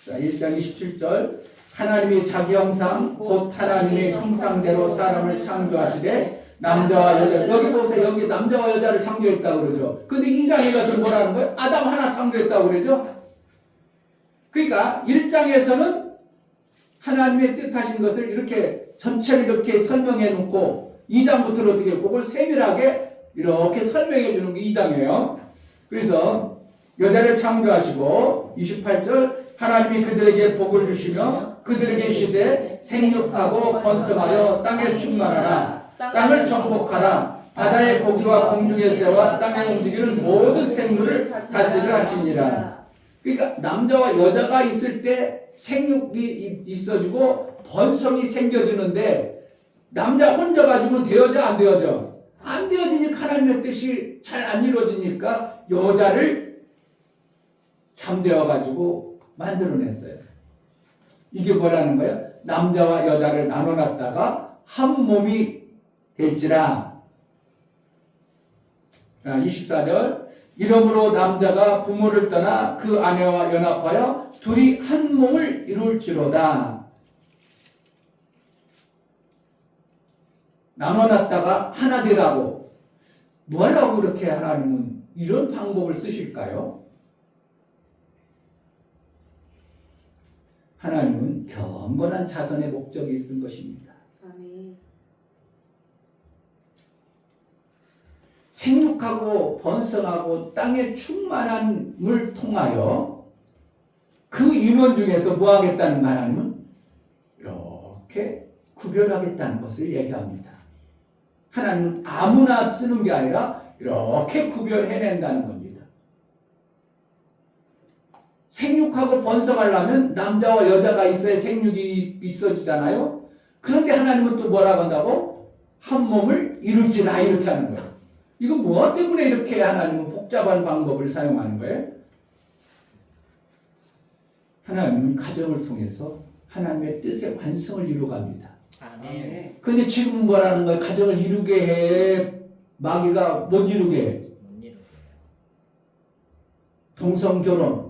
27절 하나님이 자기 형상 곧 하나님의 형상대로 사람을 창조하시되 남자와 여자 여기 보세요. 여기 남자와 여자를 창조했다고 그러죠. 근데 2장에 가서 뭐라는 거예요? 아담 하나 창조했다고 그러죠. 그러니까 1장에서는 하나님의 뜻하신 것을 이렇게 전체를 이렇게 설명해 놓고 2장부터는 어떻게 그걸 세밀하게 이렇게 설명해 주는 게 2장이에요. 그래서 여자를 창조하시고 28절 하나님이 그들에게 복을 주시며 그들에게 이르시되 생육하고 번성하여 땅에 충만하라 땅을 정복하라 바다의 고기와 공중의 새와 땅에 움직이는 모든 생물을 다스리라 하시니라. 그러니까 남자와 여자가 있을 때 생육이 있어지고 번성이 생겨지는데 남자 혼자 가지고는 되어져 안 되어져? 안 되어지니까 하나님의 뜻이 잘 안 이루어지니까 여자를 잠재워 가지고 만들어냈어요. 이게 뭐라는 거예요? 남자와 여자를 나눠놨다가 한 몸이 될지라. 24절 이러므로 남자가 부모를 떠나 그 아내와 연합하여 둘이 한 몸을 이룰지로다. 나눠놨다가 하나 되라고. 뭐하려고 그렇게 하나님은 이런 방법을 쓰실까요? 하나님은 경건한 자선의 목적이 있는 것입니다. 아멘. 생육하고 번성하고 땅에 충만함을 통하여 그 인원 중에서 뭐 하겠다는 거 하나님은 이렇게 구별하겠다는 것을 얘기합니다. 하나님은 아무나 쓰는 게 아니라 이렇게 구별해낸다는 겁니다. 생육하고 번성하려면 남자와 여자가 있어야 생육이 있어지잖아요. 그런데 하나님은 또 뭐라고 한다고? 한 몸을 이룰지라 이렇게 하는 거예요. 이건 무엇 때문에 이렇게 하나님은 복잡한 방법을 사용하는 거예요? 하나님은 가정을 통해서 하나님의 뜻의 완성을 이루어갑니다. 아멘. 근데 지금 뭐라는 거예요? 가정을 이루게 해. 마귀가 못 이루게 해. 못 이루게. 동성결혼.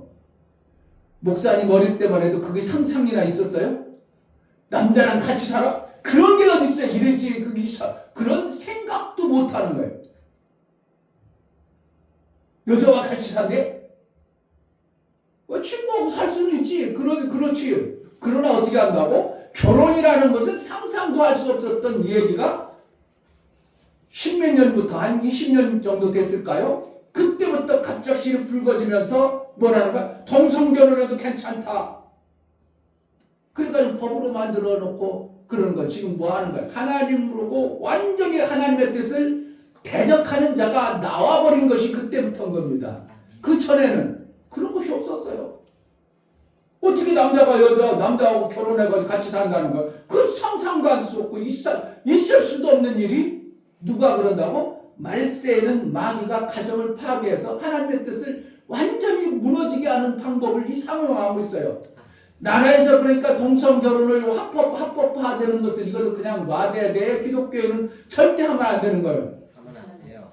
목사님 어릴 때만 해도 그게 상상이나 있었어요? 남자랑 같이 살아? 그런 게 어딨어요? 이랬지. 그런 생각도 못 하는 거예요. 여자와 같이 산대? 친구하고 살 수는 있지. 그렇지. 그러나 어떻게 한다고? 결혼이라는 것은 상상도 할 수 없었던 이 얘기가 10몇 년부터 한 20년 정도 됐을까요? 그때부터 갑작스레 불거지면서 뭐라는 거야? 동성결혼해도 괜찮다. 그러니까 법으로 만들어 놓고 그러는 거 지금 뭐 하는 거야? 하나님으로고 완전히 하나님의 뜻을 대적하는 자가 나와버린 것이 그때부터인 겁니다. 그 전에는 그런 것이 없었어요. 어떻게 남자하고 결혼해가지고 같이 산다는 거야? 그 상상도 할 수 없고 있을 수도 없는 일이 누가 그런다고? 말세에는 마귀가 가정을 파괴해서 하나님의 뜻을 완전히 무너지게 하는 방법을 사용하고 있어요. 나라에서 그러니까 동성 결혼을 합법화되는 것을 이걸 그냥 놔둬야 돼. 기독교회는 절대 하면 안 되는 거예요. 하면 안 돼요.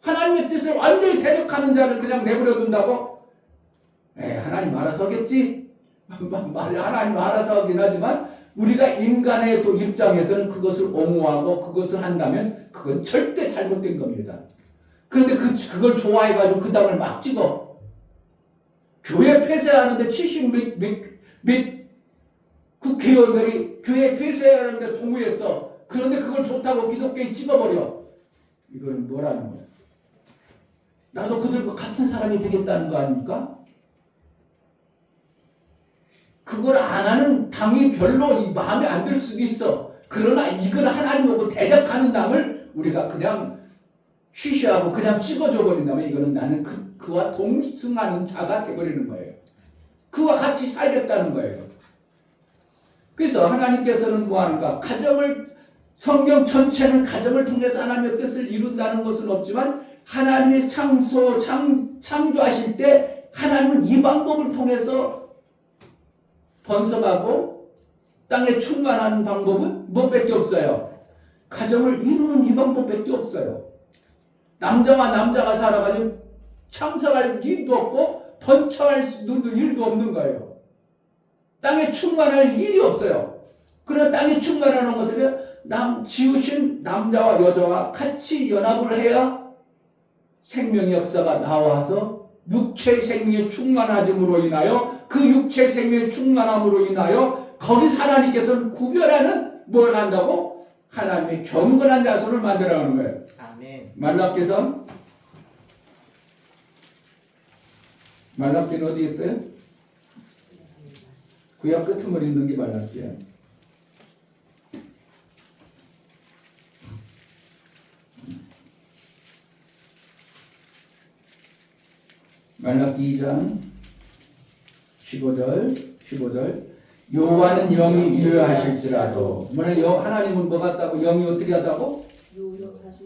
하나님의 뜻을 완전히 대적하는 자를 그냥 내버려 둔다고? 하나님 알아서 하겠지? 하나님 알아서 하긴 하지만 우리가 인간의 입장에서는 그것을 옹호하고 그것을 한다면 그건 절대 잘못된 겁니다. 그런데 그걸 좋아해가지고 그 당을 막 찍어. 교회 폐쇄하는데 70몇 국회의원들이 교회 폐쇄하는데 동의했어. 그런데 그걸 좋다고 기독교에 찍어버려. 이거는 뭐라는 거야? 나도 그들과 같은 사람이 되겠다는 거 아닙니까? 그걸 안 하는 당이 별로 마음에 안 들 수도 있어. 그러나 이걸 하나님하고 대적하는 당을 우리가 그냥 쉬쉬하고 그냥 찍어줘 버린다면 이거는 나는 그와 동승하는 자가 되어버리는 거예요. 그와 같이 살겠다는 거예요. 그래서 하나님께서는 뭐하는가? 성경 전체는 가정을 통해서 하나님의 뜻을 이룬다는 것은 없지만 하나님의 창조하실 때 하나님은 이 방법을 통해서 번성하고 땅에 충만하는 방법은 무엇밖에 없어요. 가정을 이루는 이 방법밖에 없어요. 남자와 남자가 살아가지고 창성할 일도 없고 번창할 일도 없는 거예요. 땅에 충만할 일이 없어요. 그러나 땅에 충만하는 것들은 지으신 남자와 여자와 같이 연합을 해야 생명의 역사가 나와서 육체 생명의 충만함으로 인하여 그 육체 생명의 충만함으로 인하여 거기서 하나님께서는 구별하는 뭘 한다고? 하나님의 경건한 자손을 만들어가는 거예요. 아멘. 말라기는 어디 있어요? 구약 끝머리 있는 게 말라기야. 말라기 2장 15절 여호와는 영이 유효하실지라도 하나님은 뭐 같다고? 영이 어떻게 하다고?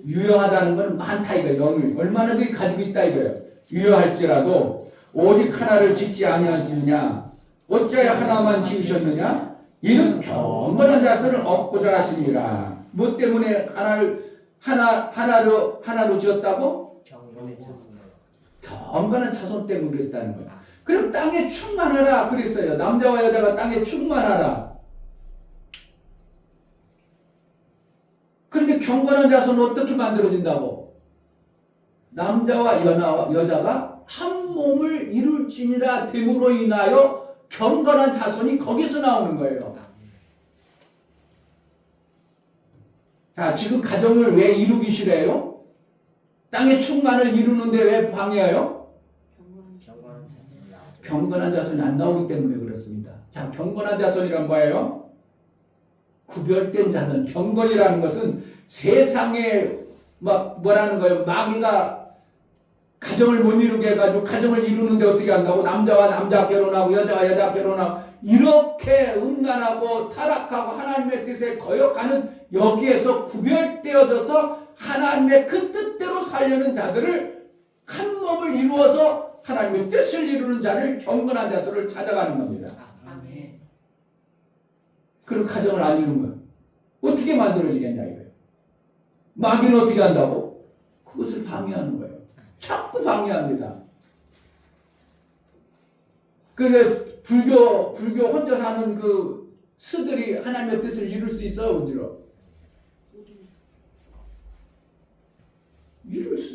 유효하다는 건 많다 이거예요. 영을 얼마나 더 가지고 있다 이거예요. 유효할지라도 오직 하나를 짓지 아니하시느냐 어찌하여 하나만 지으셨느냐 이는 경건한 자손을 얻고자 하십니다. 뭐 때문에 하나로 지었다고? 경건의 자손. 경건한 자손 때문에 그랬다는 거야. 그럼 땅에 충만하라 그랬어요. 남자와 여자가 땅에 충만하라. 그런데 경건한 자손은 어떻게 만들어진다고? 남자와 여자가 한 몸을 이룰지니라 됨으로 인하여 경건한 자손이 거기서 나오는 거예요. 자, 지금 가정을 왜 이루기 싫어요? 땅의 충만을 이루는데 왜 방해해요? 경건한 자손이 안 나오기 때문에 그렇습니다. 자, 경건한 자손이란 뭐예요? 구별된 자손. 경건이라는 것은 세상에 뭐라는 거예요? 마귀가 가정을 못 이루게 해가지고 가정을 이루는데 어떻게 한다고? 남자와 남자 결혼하고 여자와 여자 결혼하고 이렇게 음란하고 타락하고 하나님의 뜻에 거역하는 여기에서 구별되어져서 하나님의 그 뜻대로 살려는 자들을 한 몸을 이루어서 하나님의 뜻을 이루는 자를 경건한 자손을 찾아가는 겁니다. 아멘. 그리고 가정을 안 이루는 거예요. 어떻게 만들어지겠냐 이거예요. 마귀는 어떻게 한다고? 그것을 방해하는 거예요. 자꾸 방해합니다. 그 불교 혼자 사는 그 스들이 하나님의 뜻을 이룰 수 있어요, 어디로?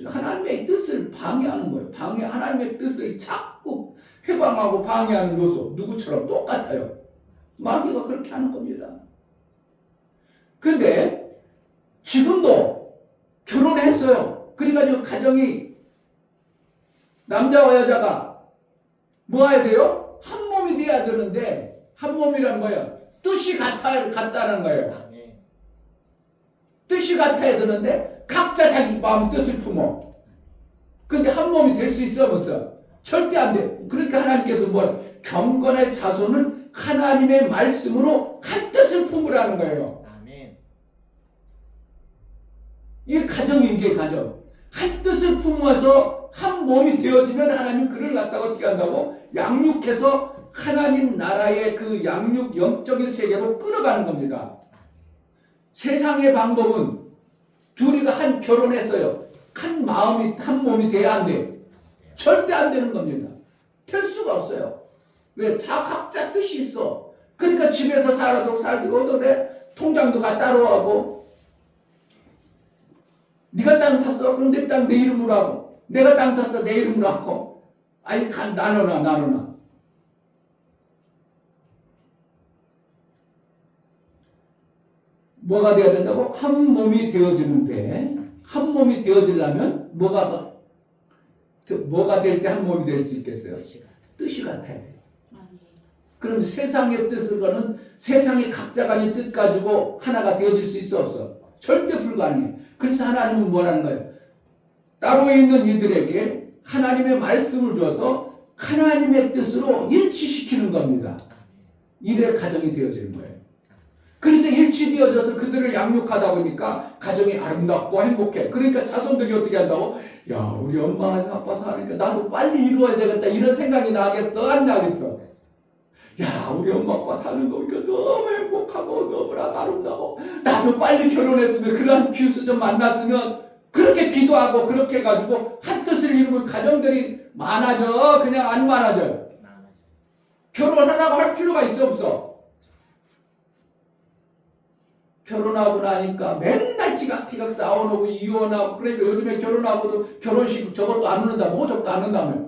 하나님의 뜻을 방해하는 거예요. 하나님의 뜻을 자꾸 해방하고 방해하는 요소 누구처럼 똑같아요. 마귀가 그렇게 하는 겁니다. 그런데 지금도 결혼했어요. 그러니까 가정이 남자와 여자가 뭐 해야 돼요? 한 몸이 돼야 되는데 한 몸이란 거예요. 뜻이 같다는 거예요. 뜻이 같아야 되는데 각자 자기 마음 뜻을 품어. 근데 한 몸이 될 수 있어 없어? 절대 안 돼. 그러니까 하나님께서 경건의 자손은 하나님의 말씀으로 한 뜻을 품으라는 거예요. 아멘. 이게 가정. 한 뜻을 품어서 한 몸이 되어지면 하나님 그를 갖다가 어떻게 한다고? 양육해서 하나님 나라의 그 양육 영적인 세계로 끌어가는 겁니다. 세상의 방법은 둘이가 결혼했어요. 한 마음이 한 몸이 돼야 안 돼. 절대 안 되는 겁니다. 될 수가 없어요. 왜? 각자 뜻이 있어. 그러니까 집에서 살기고 어떠래? 통장도 따로 하고 네가 땅 샀어? 그럼 내 땅 내 이름으로 하고 내가 땅 샀어? 내 이름으로 하고 아니 나눠놔. 뭐가 되어야 된다고? 한 몸이 되어지는데 한 몸이 되어지려면 뭐가 될 때 한 몸이 될 수 있겠어요? 뜻이 같아야 돼요. 그럼 세상의 뜻은 세상의 각자간의 뜻 가지고 하나가 되어질 수 있어 없어? 절대 불가능해. 그래서 하나님은 뭐라는 거예요? 따로 있는 이들에게 하나님의 말씀을 줘서 하나님의 뜻으로 일치시키는 겁니다. 이래 가정이 되어지는 거예요. 그래서 일치되어져서 그들을 양육하다 보니까 가정이 아름답고 행복해. 그러니까 자손들이 어떻게 한다고? 야, 우리 엄마 아빠 사니까 나도 빨리 이루어야 되겠다. 이런 생각이 나겠어? 안 나겠어? 야, 우리 엄마 아빠 사는 거 보니까 너무 행복하고 너무나 아름다워. 나도 빨리 결혼했으면 그런 귀수 좀 만났으면 그렇게 기도하고 그렇게 해가지고 한 뜻을 이루면 가정들이 많아져. 그냥 안 많아져요. 결혼하라고 할 필요가 있어 없어? 결혼하고 나니까 맨날 티각티각 싸워놓고 이혼하고 그러니까 요즘에 결혼하고도 결혼식 저것도 안 넣는다 모적도 안 넣는다며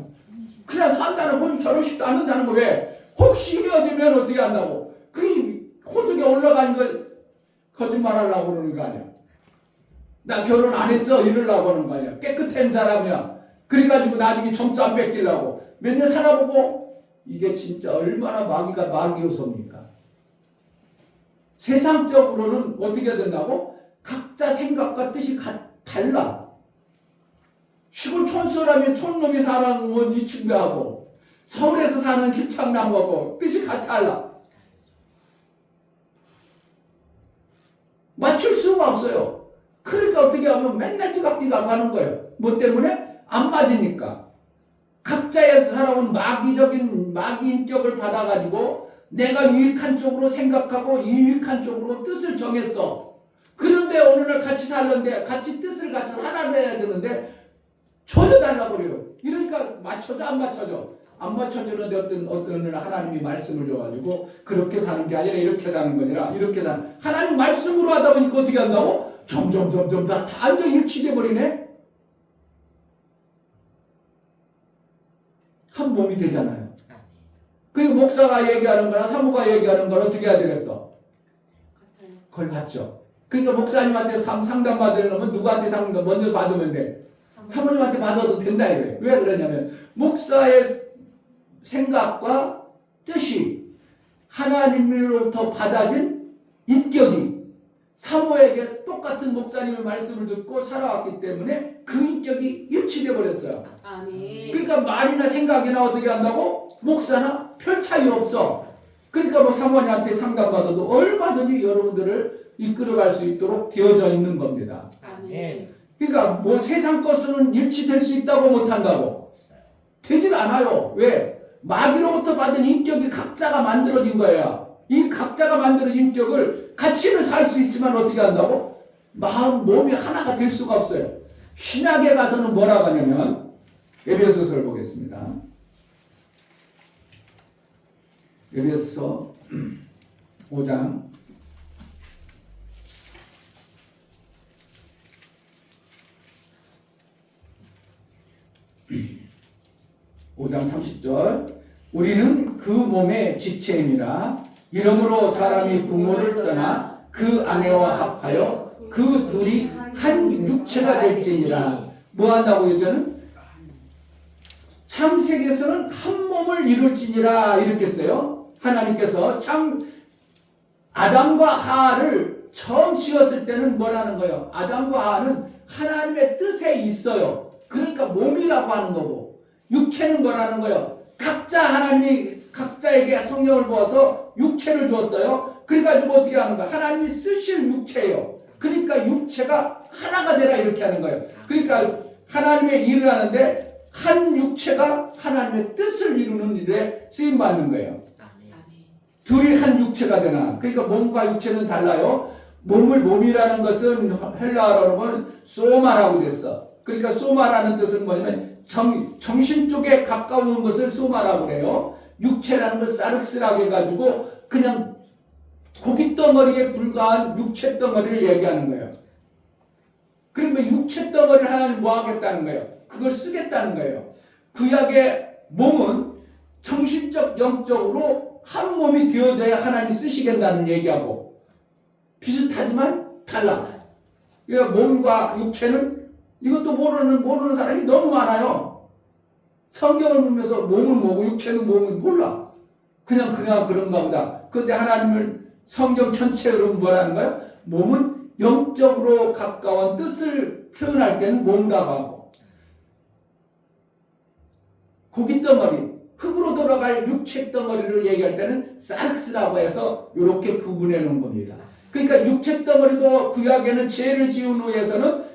그냥 산다는 건 결혼식도 안 넣는다는 거 왜? 혹시 헤어지면 어떻게 한다고? 그 호적에 올라간 걸 거짓말하려고 그러는 거 아니야. 나 결혼 안 했어 이러려고 하는 거 아니야. 깨끗한 사람이야. 그래가지고 나중에 점수 안 뺏기려고 몇 년 살아보고 이게 진짜 얼마나 마귀가 요소입니까? 세상적으로는 어떻게 된다고? 각자 생각과 뜻이 달라. 시골 촌수라면 촌놈이 사는 건 이충배하고 서울에서 사는 김창남하고 뜻이 달라. 맞출 수가 없어요. 그러니까 어떻게 하면 맨날 뒤각뒤각 하는 거예요. 뭐 때문에? 안 맞으니까. 각자의 살아온 마귀 인격을 받아가지고 내가 유익한 쪽으로 생각하고 유익한 쪽으로 뜻을 정했어. 그런데 어느 날 같이 살는데 같이 뜻을 같이 하나를 해야 되는데 전혀 달라버려요. 이러니까 맞춰져 안 맞춰져? 안 맞춰주는데 어떤 날 하나님이 말씀을 줘가지고 그렇게 사는 게 아니라 이렇게 사는 거니라 이렇게 사는 하나님 말씀으로 하다 보니까 어떻게 한다고? 점점 다 완전 일치돼 버리네. 한 몸이 되잖아요. 그리고 목사가 얘기하는 거나 사모가 얘기하는 걸 어떻게 해야 되겠어? 그걸 받죠. 그러니까 목사님한테 상담 받으려면 누구한테 상담 먼저 받으면 돼? 사모님한테 받아도 된다 이거예요. 왜 그러냐면 목사의 생각과 뜻이 하나님으로부터 받아진 인격이 사모에게 똑같은 목사님의 말씀을 듣고 살아왔기 때문에 그 인격이 일치돼 버렸어요. 아멘. 그러니까 말이나 생각이나 어떻게 한다고? 목사나 별 차이 없어. 그러니까 뭐 사모님한테 상담받아도 얼마든지 여러분들을 이끌어갈 수 있도록 되어져 있는 겁니다. 아멘. 그러니까 뭐 세상 것으로는 일치될 수 있다고 못한다고? 되질 않아요. 왜? 마귀로부터 받은 인격이 각자가 만들어진 거예요. 이 각자가 만드는 인격을 같이는 살 수 있지만 어떻게 한다고? 마음, 몸이 하나가 될 수가 없어요. 신약에 가서는 뭐라고 하냐면 에베소서를 보겠습니다. 에베소서 5장 5장 30절 우리는 그 몸의 지체임이라 이러므로 사람이 부모를 떠나 그 아내와 합하여 그 둘이 한 육체가 될지니라. 뭐 한다고 여자는? 창세기에서는 한 몸을 이룰지니라 이렇게 써요. 하나님께서 아담과 하와를 처음 지었을 때는 뭐라는 거예요? 아담과 하와는 하나님의 뜻에 있어요. 그러니까 몸이라고 하는 거고 육체는 뭐라는 거예요? 하나님이 각자에게 성령을 부어서 육체를 주었어요. 그래가지고 어떻게 하는 거야? 하나님이 쓰실 육체예요. 그러니까 육체가 하나가 되라 이렇게 하는 거예요. 그러니까 하나님의 일을 하는데 한 육체가 하나님의 뜻을 이루는 일에 쓰임받는 거예요. 둘이 한 육체가 되나. 그러니까 몸과 육체는 달라요. 몸이라는 것은 헬라어로 보면 소마라고 됐어. 그러니까 소마라는 뜻은 뭐냐면 정신 쪽에 가까운 것을 소마라고 그래요. 육체라는 걸 사륵스라고 해가지고 그냥 고기 덩어리에 불과한 육체 덩어리를 얘기하는 거예요. 그러면 육체 덩어리를 하나님 뭐 하겠다는 거예요? 그걸 쓰겠다는 거예요. 구약의 몸은 정신적, 영적으로 한 몸이 되어져야 하나님이 쓰시겠다는 얘기하고 비슷하지만 달라. 그러니까 몸과 육체는 이것도 모르는 사람이 너무 많아요. 성경을 보면서 몸은 뭐고 육체는 뭐고 몰라. 그냥 그런가 보다. 그런데 하나님은 성경 전체로 뭐라는 거예요? 몸은 영적으로 가까운 뜻을 표현할 때는 몸이라고 하고 고깃덩어리, 흙으로 돌아갈 육체 덩어리를 얘기할 때는 사르스라고 해서 이렇게 구분해 놓은 겁니다. 그러니까 육체 덩어리도 구약에는 죄를 지은 후에서는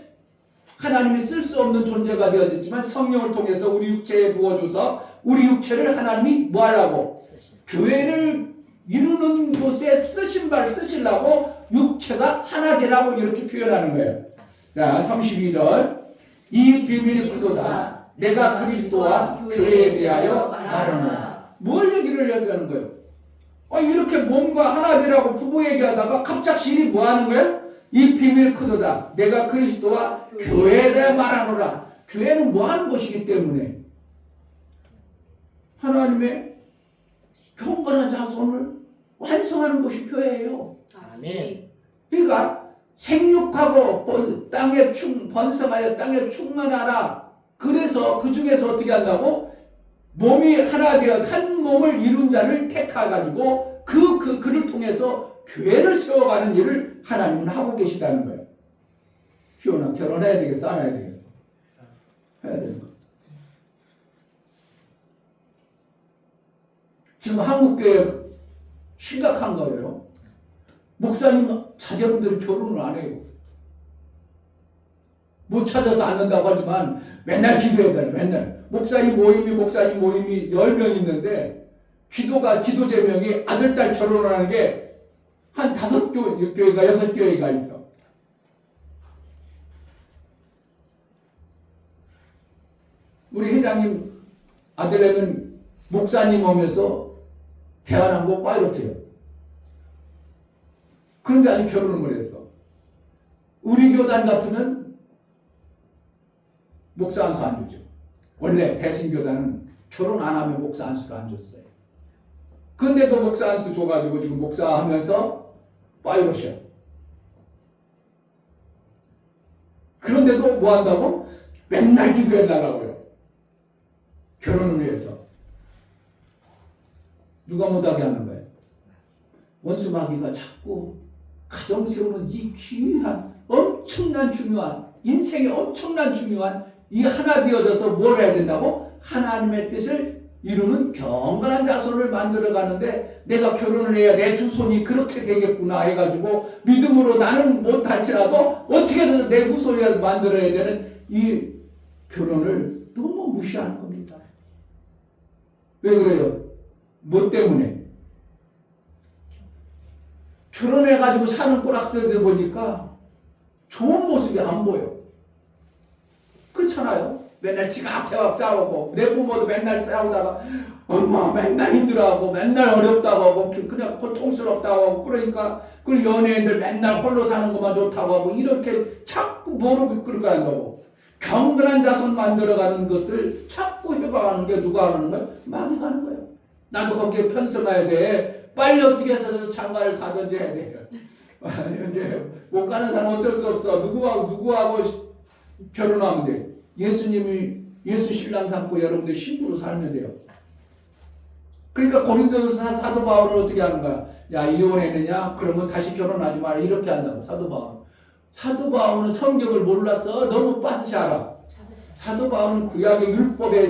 하나님이 쓸 수 없는 존재가 되어졌지만 성령을 통해서 우리 육체에 부어줘서 우리 육체를 하나님이 뭐 하려고? 교회를 이루는 곳에 쓰시려고 육체가 하나 되라고 이렇게 표현하는 거예요. 자, 32절. 이 비밀이 크도다. 내가 그리스도와 교회에 대하여 말하노라. 뭘 얘기를 하는 거예요? 이렇게 몸과 하나 되라고 부부 얘기하다가 갑자기 뭐 하는 거예요? 이 비밀 크도다. 내가 그리스도와 교회에 대해 말하노라. 교회는 뭐 하는 것이기 때문에 하나님의 경건한 자손을 완성하는 것이 교회예요. 아멘. 그러니까 생육하고 땅에 번성하여 땅에 충만하라. 그래서 그 중에서 어떻게 한다고? 몸이 하나 되어 한 몸을 이룬 자를 택해가지고 그를 통해서 교회를 세워가는 일을 하나님은 하고 계시다는 거예요. 희원아, 결혼해야 되겠어? 안 해야 되겠어? 해야 되는 거예요. 지금 한국교회 심각한 거예요. 목사님 자제분들이 결혼을 안 해요. 못 찾아서 안 한다고 하지만 맨날 기도해야 돼요. 맨날. 목사님 모임이 10명 있는데 기도 제명이 아들, 딸 결혼하는 게 한 5교회가 6교회가 있어. 우리 회장님 아들애는 목사님 오면서 대한항공 파이로트예요. 그런데 아직 결혼을 못했어. 우리 교단 같으면 목사 안수 안 주죠. 원래 대신교단은 결혼 안 하면 목사 안수를 안 줬어요. 근데도 목사 안수 줘가지고 지금 목사하면서 파이로트야. 그런데도 뭐 한다고? 맨날 기도해달라고요. 결혼을 위해서. 누가 못하게 하는 거예요? 원수 마귀가 자꾸 가정 세우는 이 귀한 엄청난 중요한 인생의 엄청난 중요한 이 하나 되어져서 뭘 해야 된다고? 하나님의 뜻을 이루는 경건한 자손을 만들어가는데 내가 결혼을 해야 내 후손이 그렇게 되겠구나 해가지고 믿음으로 나는 못할지라도 어떻게든 내 후손이라도 만들어야 되는 이 결혼을 너무 무시하는 겁니다. 왜 그래요? 뭐 때문에? 결혼해가지고 사는 꼬락서들 보니까 좋은 모습이 안 보여. 그렇잖아요. 맨날 지각해와 싸우고 내 부모도 맨날 싸우다가 엄마 맨날 힘들어하고 맨날 어렵다고 하고 그냥 고통스럽다고 하고 그러니까 그 연예인들 맨날 홀로 사는 것만 좋다고 하고 이렇게 자꾸 모르고 그렇게 한다고. 경건한 자손 만들어가는 것을 자꾸 해봐가는 게 누가 하는 거예요? 마귀가 하는 거예요. 나도 거기에 편성해야 돼. 빨리 어떻게 해서 장가를 가든지 해야 돼요. 이제 못 가는 사람 어쩔 수 없어. 누구하고 결혼하면 돼. 예수 신랑 삼고 여러분들 신부로 살면 돼요. 그러니까 고린도서 사도 바울은 어떻게 하는 거야? 야, 이혼했느냐? 그러면 다시 결혼하지 마라. 이렇게 한다고 사도 바울. 사도 바울은 성경을 몰라서 너무 빠듯이 알아. 사도 바울은 구약의 율법에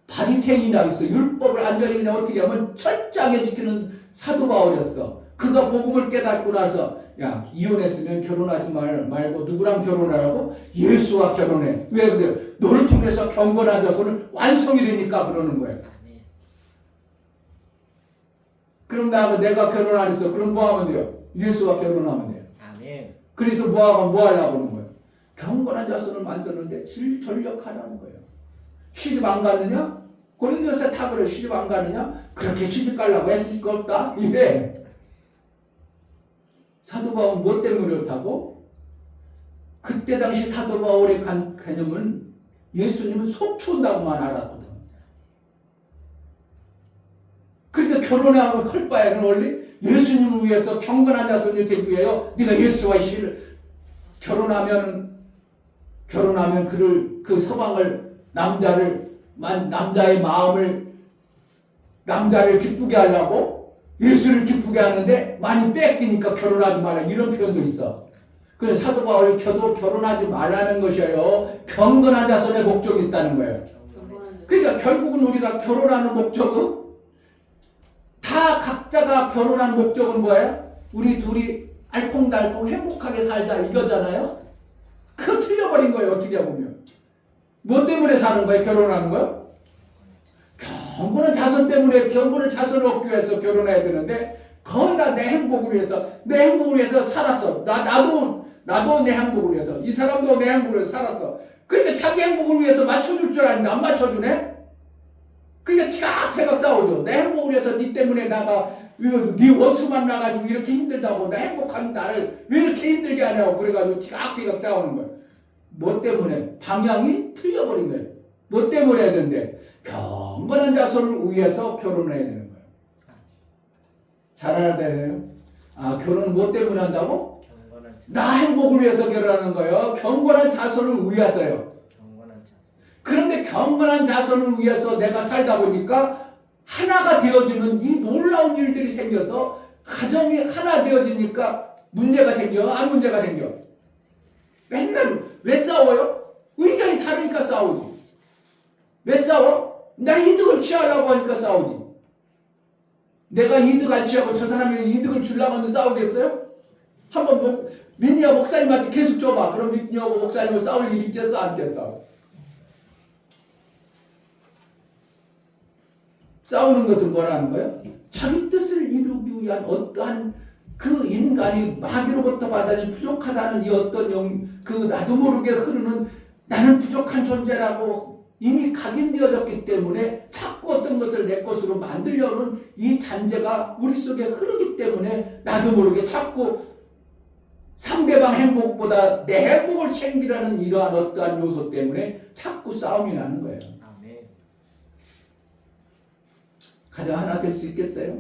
바리새인이라 있어. 율법을 완전히 그냥 어떻게 하면 철저하게 지키는 사도 바울이었어. 그가 복음을 깨닫고 나서 야, 이혼했으면 결혼하지 말고 누구랑 결혼하라고? 예수와 결혼해. 왜 그래요? 너를 통해서 경건한 자손을 완성이 되니까 그러는 거예요. 그럼 내가 결혼 안 했어. 그럼 뭐 하면 돼요? 예수와 결혼하면 돼요. 아멘. 그래서 뭐 하려고 하는 거예요? 경건한 자손을 만드는데 전력하라는 거예요. 시집 안 가느냐? 고린도서 다 그래. 시집 안 가느냐? 그렇게 시집 가려고 했을 거 없다. 이래. 사도 바울은 뭐 때문에 그렇다고? 그때 당시 사도 바울의 개념은 예수님은 속춘다고만 알았거든. 그러니까 결혼하고 클 바에는 원래 예수님을 위해서 경건한 자손이 되기 위하여 네가 예수와 결혼하면 그 서방을 남자의 마음을 남자를 기쁘게 하려고 예수를 기쁘게 하는데 많이 뺏기니까 결혼하지 말라 이런 표현도 있어. 그래서 사도 바울이 결혼하지 말라는 것이에요. 경건한 자손의 목적이 있다는 거예요. 그러니까 결국은 우리가 결혼하는 목적은 다 각자가 결혼한 목적은 뭐예요? 우리 둘이 알콩달콩 행복하게 살자 이거잖아요. 그거 틀려버린 거예요. 어떻게 보면. 뭐 때문에 사는 거예요? 결혼하는 거예요? 경건한 자손 때문에 경건한 자손을 얻기 위해서 결혼해야 되는데 거의 다 내 행복을 위해서 내 행복을 위해서 살았어. 나도 내 행복을 위해서 이 사람도 내 행복을 위해서 살았어. 그러니까 자기 행복을 위해서 맞춰줄 줄 아는데 안 맞춰주네? 그러니까 티각태각 싸우죠. 내 행복을 위해서 니 때문에 네 원수만 나가지고 이렇게 힘들다고 나 행복한 나를 왜 이렇게 힘들게 하냐고 그래가지고 티각태각 싸우는 거예요. 뭐 때문에? 방향이 틀려버린 거예요. 뭐 때문에 해야 되는데? 경건한 자손을 위해서 결혼을 해야 되는 거예요. 잘 알아야 돼요. 결혼은 뭐 때문에 한다고? 나 행복을 위해서 결혼하는 거예요. 경건한 자손을 위해서요. 그런데 경건한 자손을 위해서 내가 살다 보니까 하나가 되어지는 이 놀라운 일들이 생겨서 가정이 하나 되어지니까 문제가 생겨? 안 문제가 생겨? 맨날 왜 싸워요? 의견이 다르니까 싸우지. 왜 싸워? 나 이득을 취하려고 하니까 싸우지. 내가 이득 안 취하고 저 사람이 이득을 주려고 하는데 싸우겠어요? 한번 민희야 목사님한테 계속 줘봐. 그럼 민희하고 목사님하고 싸울 일이 있겠어? 안 됐어? 싸우는 것은 뭐라는 거예요? 자기 뜻을 이루기 위한 어떠한 그 인간이 마귀로부터 받아진 부족하다는 이 어떤 나도 모르게 흐르는 나는 부족한 존재라고 이미 각인되어졌기 때문에 자꾸 어떤 것을 내 것으로 만들려는 이 잔재가 우리 속에 흐르기 때문에 나도 모르게 자꾸 상대방 행복보다 내 행복을 챙기라는 이러한 어떠한 요소 때문에 자꾸 싸움이 나는 거예요. 가정 하나 될 수 있겠어요?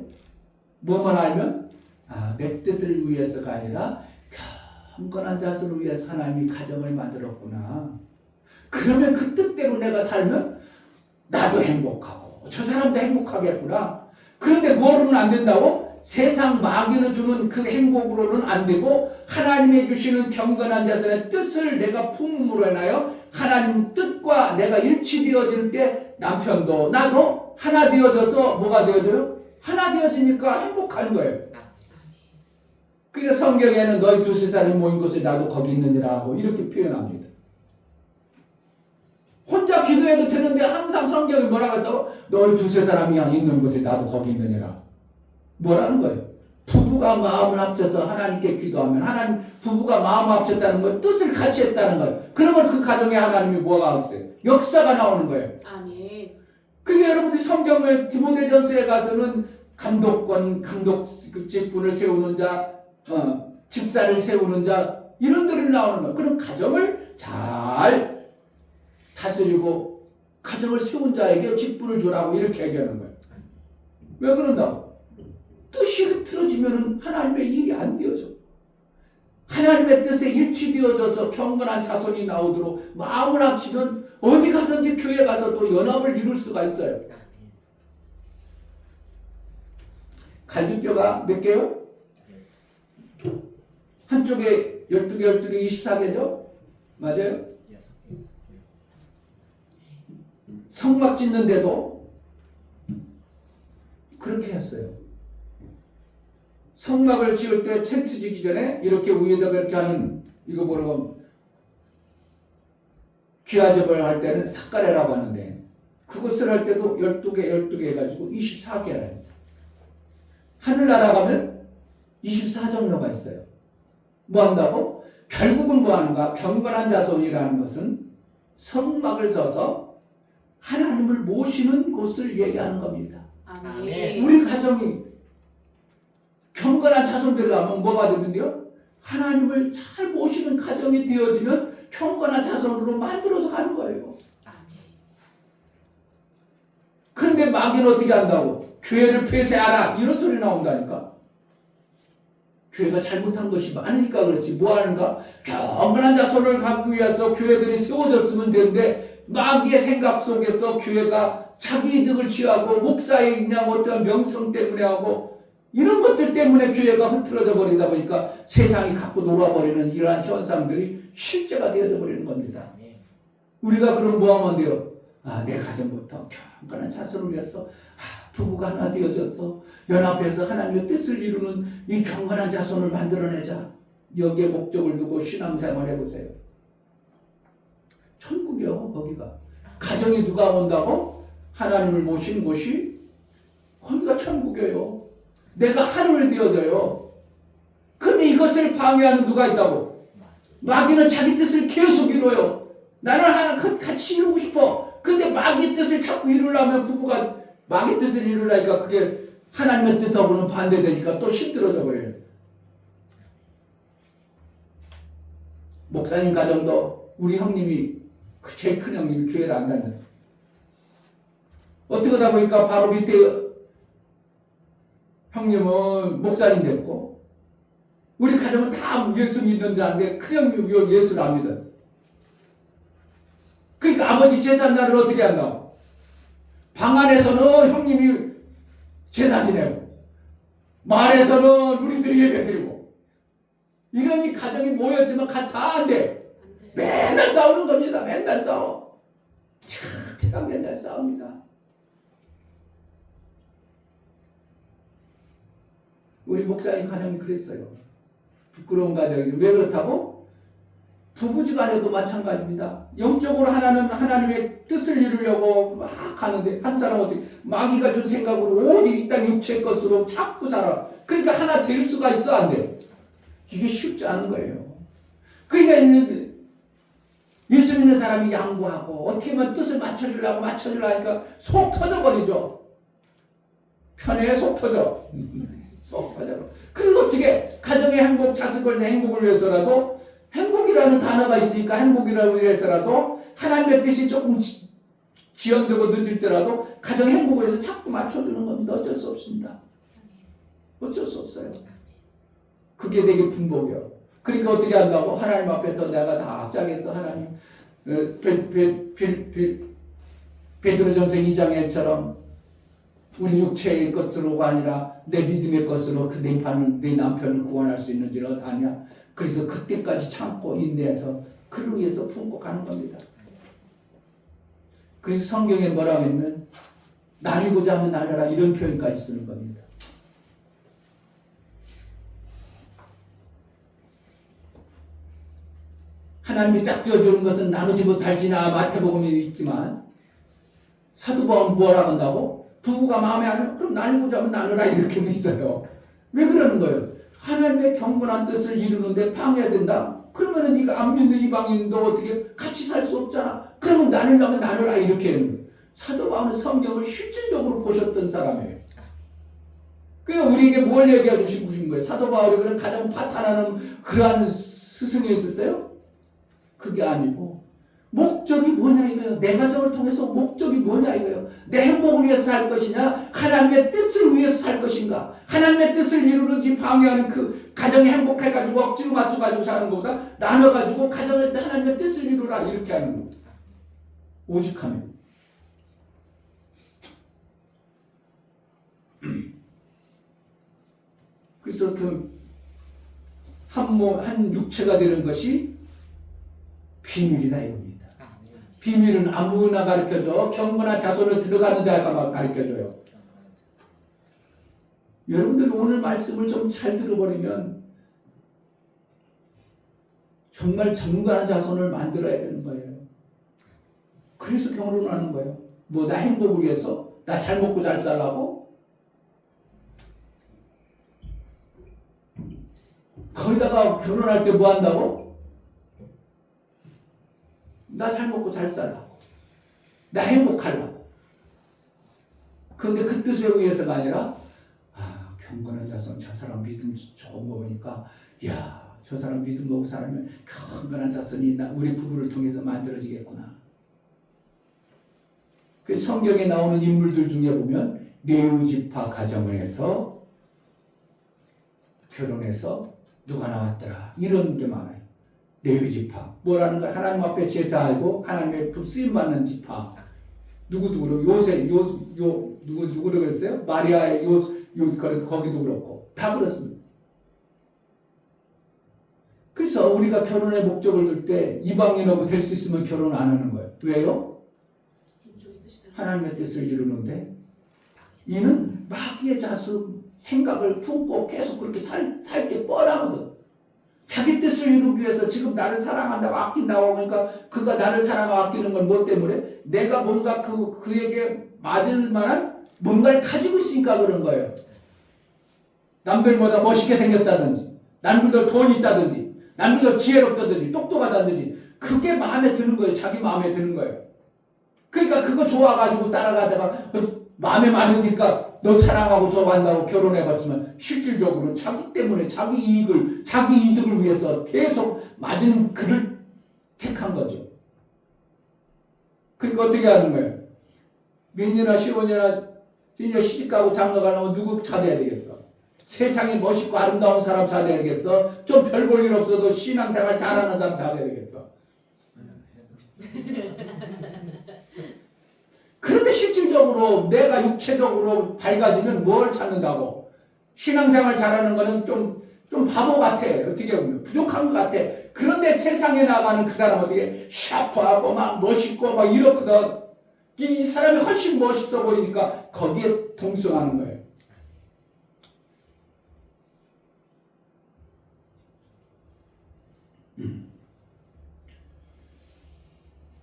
뭐만 알면 내 뜻을 위해서가 아니라 경건한 자손을 위해서 하나님이 가정을 만들었구나. 그러면 그 뜻대로 내가 살면 나도 행복하고 저 사람도 행복하겠구나. 그런데 뭐로는 안 된다고? 세상 마귀는 주는 그 행복으로는 안 되고 하나님이 주시는 경건한 자손의 뜻을 내가 품음으로 인하여 하나님 뜻과 내가 일치되어질 때 남편도 나도 하나 되어져서 뭐가 되어져요? 하나 되어지니까 행복한 거예요. 그러니까 성경에는 너희 두세 사람이 모인 곳에 나도 거기 있느니라 하고 이렇게 표현합니다. 혼자 기도해도 되는데 항상 성경이 뭐라고 했다고? 너희 두세 사람이 있는 곳에 나도 거기 있느니라. 뭐라는 거예요? 부부가 마음을 합쳐서 하나님께 기도하면 부부가 마음을 합쳤다는 건 뜻을 같이 했다는 거예요. 그러면 그 가정에 하나님이 뭐가 없어요? 역사가 나오는 거예요. 아멘. 그게 여러분들이 성경을 디모데전서에 가서는 감독 직분을 세우는 자, 집사를 세우는 자 이런 들이 나오는 거예요. 그럼 가정을 잘 다스리고 가정을 세운 자에게 직분을 주라고 이렇게 얘기하는 거예요. 왜 그런다고? 뜻이 틀어지면 하나님의 일이 안 되어져. 하나님의 뜻에 일치되어져서 경건한 자손이 나오도록 마음을 합치면 어디 가든지 교회 가서 또 연합을 이룰 수가 있어요. 갈비뼈가 몇 개요? 한쪽에 12개, 24개죠? 맞아요? 성막 짓는데도 그렇게 했어요. 성막을 지을 때 텐트 지기 전에 이렇게 위에다가 이렇게 하는 이거 뭐라고 귀화접을 할 때는 삭가래라고 하는데 그것을 할 때도 12개 해가지고 24개 해요. 하늘나라 가면 24정로가 있어요. 뭐 한다고? 결국은 뭐 하는가? 경건한 자손이라는 것은 성막을 져서 하나님을 모시는 곳을 얘기하는 겁니다. 아멘. 우리 가정이 경건한 자손되려면 뭐가 되는데요? 하나님을 잘 모시는 가정이 되어지면 경건한 자손으로 만들어서 가는 거예요. 그런데 마귀는 어떻게 한다고? 교회를 폐쇄하라 이런 소리 나온다니까. 교회가 잘못한 것이 많으니까 그렇지 뭐 하는가? 경건한 자손을 갖기 위해서 교회들이 세워졌으면 되는데 마귀의 생각 속에서 교회가 자기 이득을 취하고 목사의 그냥 어떤 명성 때문에 하고 이런 것들 때문에 교회가 흐트러져 버리다 보니까 세상이 갖고 놀아버리는 이러한 현상들이 실제가 되어져 버리는 겁니다. 우리가 그럼 뭐 하면 돼요? 내 가정부터 경건한 자손을 위해서 부부가 하나 되어져서 연합해서 하나님의 뜻을 이루는 이 경건한 자손을 만들어내자. 여기에 목적을 두고 신앙생활 해보세요. 천국이요, 거기가. 가정에 누가 온다고? 하나님을 모신 곳이 거기가 천국이에요. 내가 하루를 되어져요. 근데 이것을 방해하는 누가 있다고? 마귀는 자기 뜻을 계속 이뤄요. 나는 하나 같이 이루고 싶어. 근데 마귀 뜻을 자꾸 이루려면 부부가 마귀 뜻을 이루려니까 그게 하나님의 뜻하고는 반대되니까 또 힘들어져 버려요. 목사님 가정도 우리 형님이 제일 큰 형님이 교회를 안 다녀요. 어떻게 하다 보니까 바로 밑에 형님은 목사님 됐고 우리 가정은 다 예수 믿는 자인데 큰 형님이 예수를 안 믿었어. 그러니까 아버지 제사 날을 어떻게 한다고? 방 안에서는 형님이 제사 지내고 말에서는 우리들이 예배 드리고 이러니 가정이 모였지만 다 안 돼. 맨날 싸우는 겁니다. 맨날 싸워. 제가 맨날 싸웁니다. 우리 목사님 가정이 그랬어요. 부끄러운 가정이죠. 왜 그렇다고? 부부지간에도 마찬가지입니다. 영적으로 하나님의 뜻을 이루려고 막 하는데 한 사람은 어떻게 마귀가 준 생각으로 오직 이 땅 육체의 것으로 자꾸 살아. 그러니까 하나 될 수가 있어 안 돼? 이게 쉽지 않은 거예요. 그러니까 예수 믿는 사람이 양보하고 어떻게 하면 뜻을 맞춰주려고 하니까 속 터져버리죠. 편에 속 터져. 속 터져. 그리고 어떻게 가정의 행복, 자식의 행복을 위해서라도 행복이라는 단어가 있으니까 행복이라고 위해서라도 하나님의 뜻이 조금 지연되고 늦을지라도 가정의 행복을 위해서 자꾸 맞춰주는 겁니다. 어쩔 수 없습니다. 어쩔 수 없어요. 그게 되게 분복이요. 그러니까 어떻게 한다고? 하나님 앞에 더 내가 다 앞장에서 하나님 베드로전서 2장에처럼 우리 육체의 것으로가 아니라 내 믿음의 것으로 내 남편을 구원할 수 있는지를 아냐. 그래서 그때까지 참고 인내해서 그를 위해서 품고 가는 겁니다. 그래서 성경에 뭐라고 했냐면 나뉘고자 하면 나눠라 이런 표현까지 쓰는 겁니다. 하나님이 짝지어주는 것은 나누지 못할지나 마태복음에 있지만 사도 바울은 뭐라고 한다고? 부부가 마음에 안 들면 그럼 나누고자 하면 나누라 이렇게도 있어요. 왜 그러는 거예요? 하나님의 경건한 뜻을 이루는데 방해해야 된다? 그러면 네가 안 믿는 이방인도 어떻게 같이 살 수 없잖아. 그러면 나누려면 나누라 이렇게 하는 거예요. 사도 바울은 성경을 실질적으로 보셨던 사람이에요. 그러니까 우리에게 뭘 얘기해 주시고 싶은 거예요? 사도 바울이 그런 가정 파탄하는 그러한 스승이었어요? 그게 아니고 목적이 뭐냐 이거예요. 내 가정을 통해서 목적이 뭐냐 이거예요. 내 행복을 위해서 살 것이냐 하나님의 뜻을 위해서 살 것인가. 하나님의 뜻을 이루는지 방해하는 그 가정이 행복해가지고 억지로 맞춰가지고 사는 것보다 나눠가지고 가정을 하나님의 뜻을 이루라 이렇게 하는 거. 오직하면 그래서 한 육체가 되는 것이 비밀이다 이겁니다. 비밀은 아무나 가르쳐줘. 경건한 자손을 들어가는 자가 가르쳐줘요. 여러분들이 오늘 말씀을 좀 잘 들어버리면 정말 경건한 자손을 만들어야 되는 거예요. 그래서 결혼을 하는 거예요. 뭐 나 행복을 위해서? 나 잘 먹고 잘 살라고? 거기다가 결혼할 때 뭐 한다고? 나 잘 먹고 잘 살라고. 나 행복하려고. 그런데 그 뜻에 의해서가 아니라 경건한 자손 저 사람 믿음 좋은 거 보니까 저 사람 믿음 보고 살면 경건한 자손이 우리 부부를 통해서 만들어지겠구나. 그 성경에 나오는 인물들 중에 보면 레위 지파 가정에서 결혼해서 누가 나왔더라 이런 게 많아요. 레위 지파 뭐라는 거야? 하나님 앞에 제사하고 하나님의 쓰임 받는 지파. 누구도 요셉 누구를 그랬어요? 마리아의 거기도 그렇고 다 그렇습니다. 그래서 우리가 결혼의 목적을 둘 때 이방인하고 될 수 있으면 결혼 안 하는 거예요. 왜요? 하나님의 뜻을 이루는데 이는 마귀의 자수 생각을 품고 계속 그렇게 살게 뻔하거든. 자기 뜻을 이루기 위해서 지금 나를 사랑한다고 아낀다고 하니까 그가 나를 사랑하고 아끼는 건 뭐 때문에? 내가 뭔가 그에게 맞을 만한 뭔가를 가지고 있으니까 그런 거예요. 남들보다 멋있게 생겼다든지 남들보다 돈이 있다든지 남들보다 지혜롭다든지 똑똑하다든지 그게 마음에 드는 거예요. 자기 마음에 드는 거예요. 그러니까 그거 좋아가지고 따라가다가 마음에 맞으니까 너 사랑하고 좋아한다고 결혼해봤지만 실질적으로 자기 때문에 자기 이득을 위해서 계속 맞은 그를 택한 거죠. 그러니까 어떻게 하는 거예요? 민이나 시온이나 이제 시집가고 장가가려면 누구 찾아야 되겠어? 세상에 멋있고 아름다운 사람 찾아야 되겠어? 좀 별 볼 일 없어도 신앙생활 잘하는 사람 찾아야 되겠어? 그런데 실질적으로 내가 육체적으로 밝아지면 뭘 찾는다고? 신앙생활 잘하는 거는 좀 바보 같아. 어떻게 보면 부족한 것 같아. 그런데 세상에 나가는 그 사람 어떻게 샤프하고 막 멋있고 막 이렇거든. 이 사람이 훨씬 멋있어 보이니까 거기에 동승하는 거예요.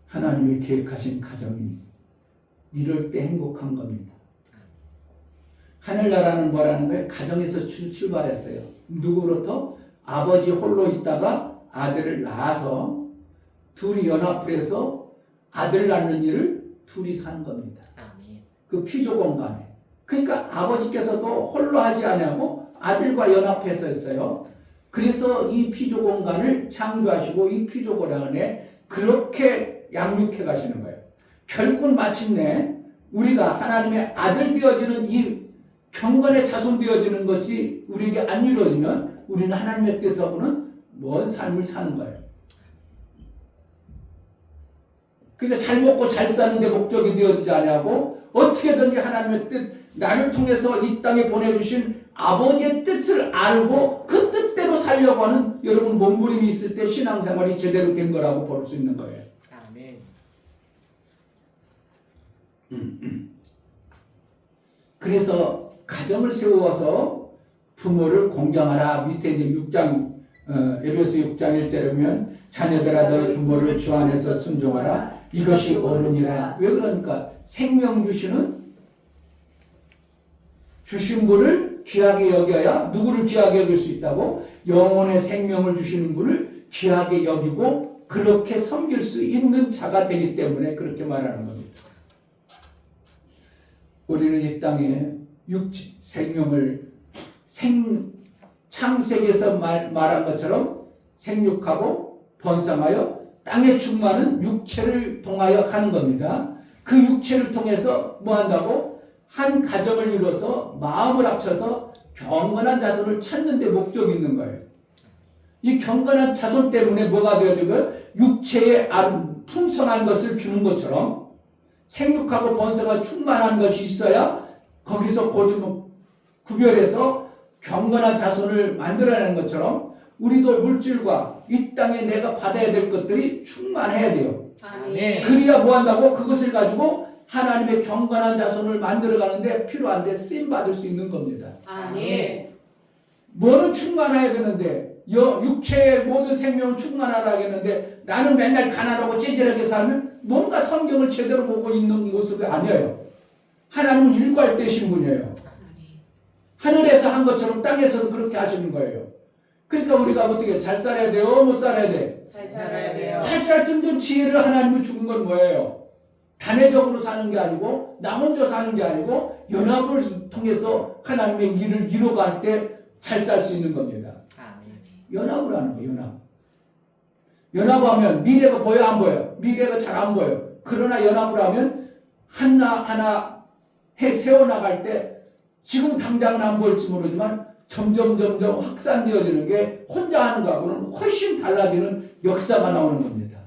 하나님이 계획하신 가정이 이럴 때 행복한 겁니다. 하늘나라는 뭐라는 거예요? 가정에서 출발했어요. 누구로부터? 아버지 홀로 있다가 아들을 낳아서 둘이 연합을 해서 아들 낳는 일을 둘이 사는 겁니다. 그 피조공 간에. 그러니까 아버지께서도 홀로 하지 않냐고 아들과 연합해서 했어요. 그래서 이 피조공간을 창조하시고 이 피조공간에 그렇게 양육해 가시는 거예요. 결국은 마침내 우리가 하나님의 아들 되어지는 이 경건의 자손 되어지는 것이 우리에게 안 이루어지면 우리는 하나님의 뜻하고는 먼 삶을 사는 거예요. 그러니까 잘 먹고 잘 사는 데 목적이 되어지지 않냐고 어떻게든지 하나님의 뜻, 나를 통해서 이 땅에 보내주신 아버지의 뜻을 알고 그 뜻대로 살려고 하는 여러분 몸부림이 있을 때 신앙생활이 제대로 된 거라고 볼 수 있는 거예요. 아멘. 그래서 가정을 세워서 부모를 공경하라. 밑에 이제 6장 에베소 6장 1절에 보면 자녀들아 너희 부모를 주 안에서 순종하라. 이것이 옳으니라. 왜 그러니까 생명 주신 분을 귀하게 여겨야 누구를 귀하게 여길 수 있다고? 영혼의 생명을 주시는 분을 귀하게 여기고 그렇게 섬길 수 있는 자가 되기 때문에 그렇게 말하는 겁니다. 우리는 이 땅에 생명을 창세기에서 말한 것처럼 생육하고 번성하여 땅에 충만한 육체를 통하여 가는 겁니다. 그 육체를 통해서 뭐 한다고? 한 가정을 이뤄서 마음을 합쳐서 경건한 자손을 찾는 데 목적이 있는 거예요. 이 경건한 자손 때문에 뭐가 되어지고요? 육체의 풍성한 것을 주는 것처럼 생육하고 번성한 충만한 것이 있어야 거기서 구별해서 경건한 자손을 만들어내는 것처럼 우리도 물질과 이 땅에 내가 받아야 될 것들이 충만해야 돼요. 아멘. 그래야 뭐 한다고? 그것을 가지고 하나님의 경건한 자손을 만들어가는데 필요한데 쓰임받을 수 있는 겁니다. 아멘. 뭐는 충만해야 되는데 육체의 모든 생명은 충만하라 하겠는데 나는 맨날 가난하고 찌질하게 살면 뭔가 성경을 제대로 보고 있는 모습이 아니에요. 하나님은 일괄 되신 분이에요. 하늘에서 한 것처럼 땅에서도 그렇게 하시는 거예요. 그러니까 우리가 어떻게 잘 살아야 돼요? 못 살아야 돼? 잘 살아야 돼요. 잘 살 틈든 지혜를 하나님이 주는 건 뭐예요? 단회적으로 사는 게 아니고 나 혼자 사는 게 아니고 연합을 통해서 하나님의 일을 이뤄갈 때 잘 살 수 있는 겁니다. 연합을 하는 거예요. 연합하면 미래가 보여 안 보여? 미래가 잘 안 보여. 그러나 연합을 하면 하나 세워나갈 때 지금 당장은 안 보일지 모르지만 점점 확산되어지는 게 혼자 하는 거하고는 훨씬 달라지는 역사가 나오는 겁니다.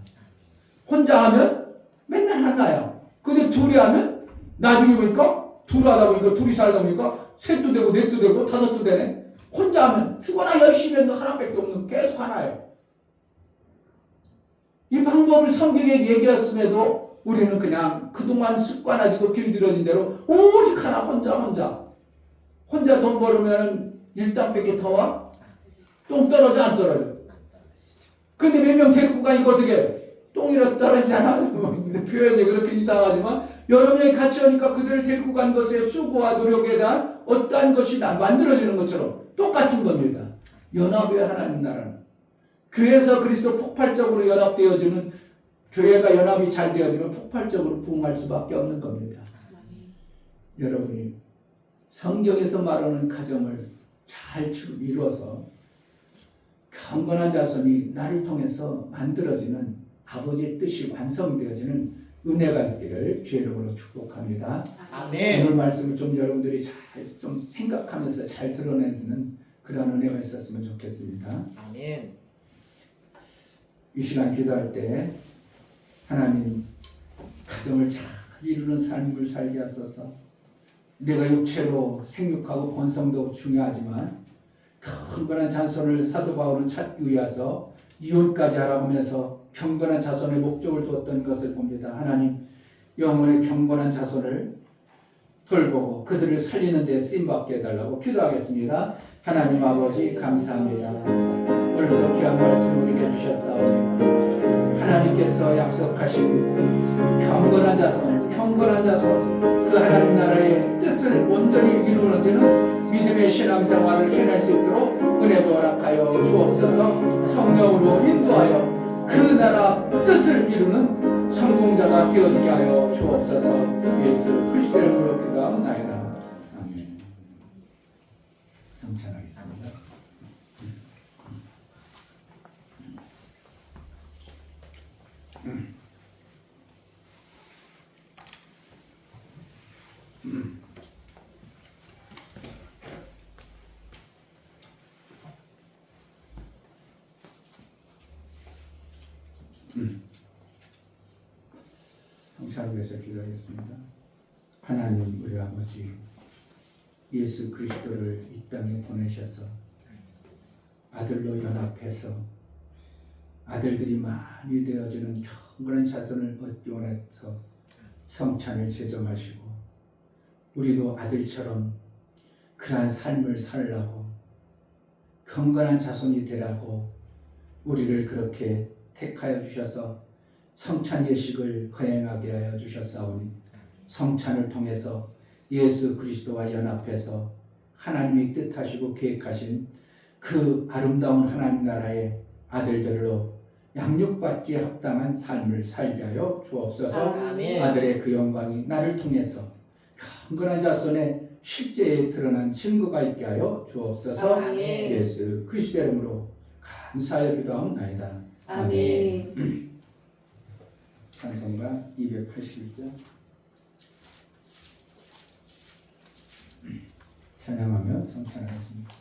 혼자 하면 맨날 하나야. 근데 둘이 하면 나중에 보니까 둘 하다 보니까 둘이 살다 보니까 셋도 되고 넷도 되고 다섯도 되네. 혼자 하면 죽어나 열심히 해도 하나밖에 없는 계속 하나예요. 이 방법을 성경에 얘기했음에도 우리는 그냥 그동안 습관화되고 길들여진 대로 오직 하나 혼자 돈 벌으면 일당밖에 더 와? 똥 떨어져 안 떨어져? 근데 몇 명 데리고 가 이거 어떻게 똥이라 떨어지잖아. 표현이 그렇게 이상하지만 여러 명이 같이 오니까 그들을 데리고 간 것의 수고와 노력에 대한 어떠한 것이 만들어지는 것처럼 똑같은 겁니다. 연합의 하나님 나라는. 그래서 그리스도 폭발적으로 연합되어지는 교회가 연합이 잘 되어지면 폭발적으로 부흥할 수밖에 없는 겁니다. 여러분이 성경에서 말하는 가정을 잘 이루어서 경건한 자손이 나를 통해서 만들어지는 아버지의 뜻이 완성되어지는 은혜가 있기를 주의 이름으로 축복합니다. 아멘. 오늘 말씀을 좀 여러분들이 잘 좀 생각하면서 잘 드러내는 그런 은혜가 있었으면 좋겠습니다. 아멘. 이 시간 기도할 때 하나님 가정을 잘 이루는 삶을 살게 하소서. 내가 육체로 생육하고 번성도 중요하지만 경건한 자손을 사도 바울은 찾기 위해서 이혼까지 하라고 하면서 경건한 자손의 목적을 두었던 것을 봅니다. 하나님 영혼의 경건한 자손을 돌보고 그들을 살리는 데 쓰임받게 해달라고 기도하겠습니다. 하나님 아버지 감사합니다. 오늘도 귀한 말씀 우리에게 주셨사오니 하나님께서 약속하신 경건한 자손 그 하나님 나라의 뜻을 온전히 이루는 데는 믿음의 신앙생활을 해낼 수 있도록 은혜도 허락하여 주옵소서. 성령으로 인도하여 그 나라 뜻을 이루는 성공자가 되어지게 하여 주옵소서. 예수 그리스도의 이름으로 기도하옵나이다. 아멘. 성찬하겠습니다. 성찬을 위해서 기도하겠습니다. 하나님 우리 아버지 예수 그리스도를 이 땅에 보내셔서 아들로 연합해서 아들들이 많이 되어지는 경건한 자손을 얻기 원해서 성찬을 제정하시고 우리도 아들처럼 그러한 삶을 살라고 경건한 자손이 되라고 우리를 그렇게 택하여 주셔서 성찬 예식을 거행하게 하여 주셨사오니 성찬을 통해서 예수 그리스도와 연합해서 하나님이 뜻하시고 계획하신 그 아름다운 하나님 나라의 아들들로 양육받기에 합당한 삶을 살게 하여 주옵소서. 아멘. 아들의 그 영광이 나를 통해서 경건한 자손의 실제에 드러난 증거가 있게 하여 주옵소서. 아멘. 예수 그리스도의 이름으로 감사하여 기도하옵나이다. 아멘. 찬송가 281장 찬양하며 성찬하겠습니다.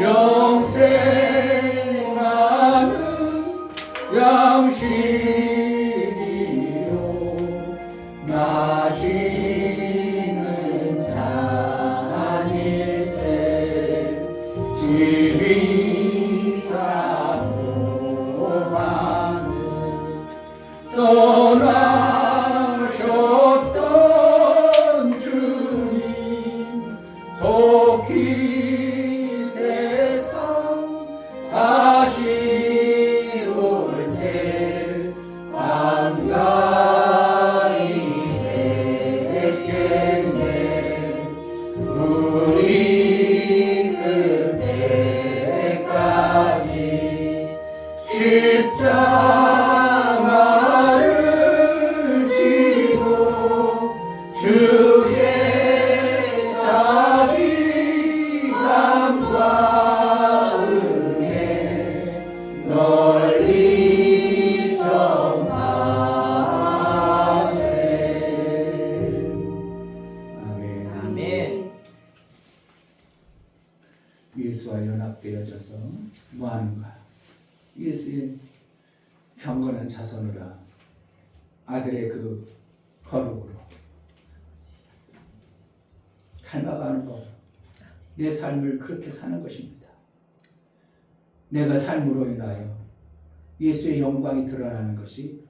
영생하는 양식이요 마시는 잔일세 집이 사모하는 떠나셨던 주님 좋기 세상 다시 올 때 반가이 뵙겠네 우리 그때까지 십자가를 지고 주의 자비함과 은혜 널리 전하세. 아멘. 아멘. 예수와 연합되어져서 뭐하는가? 예수의 경건한 자손으로 아들의 그 거룩으로 닮아가는 것, 내 삶을 그렇게 사는 것입니다. 내가 삶으로 인하여 예수의 영광이 드러나는 것이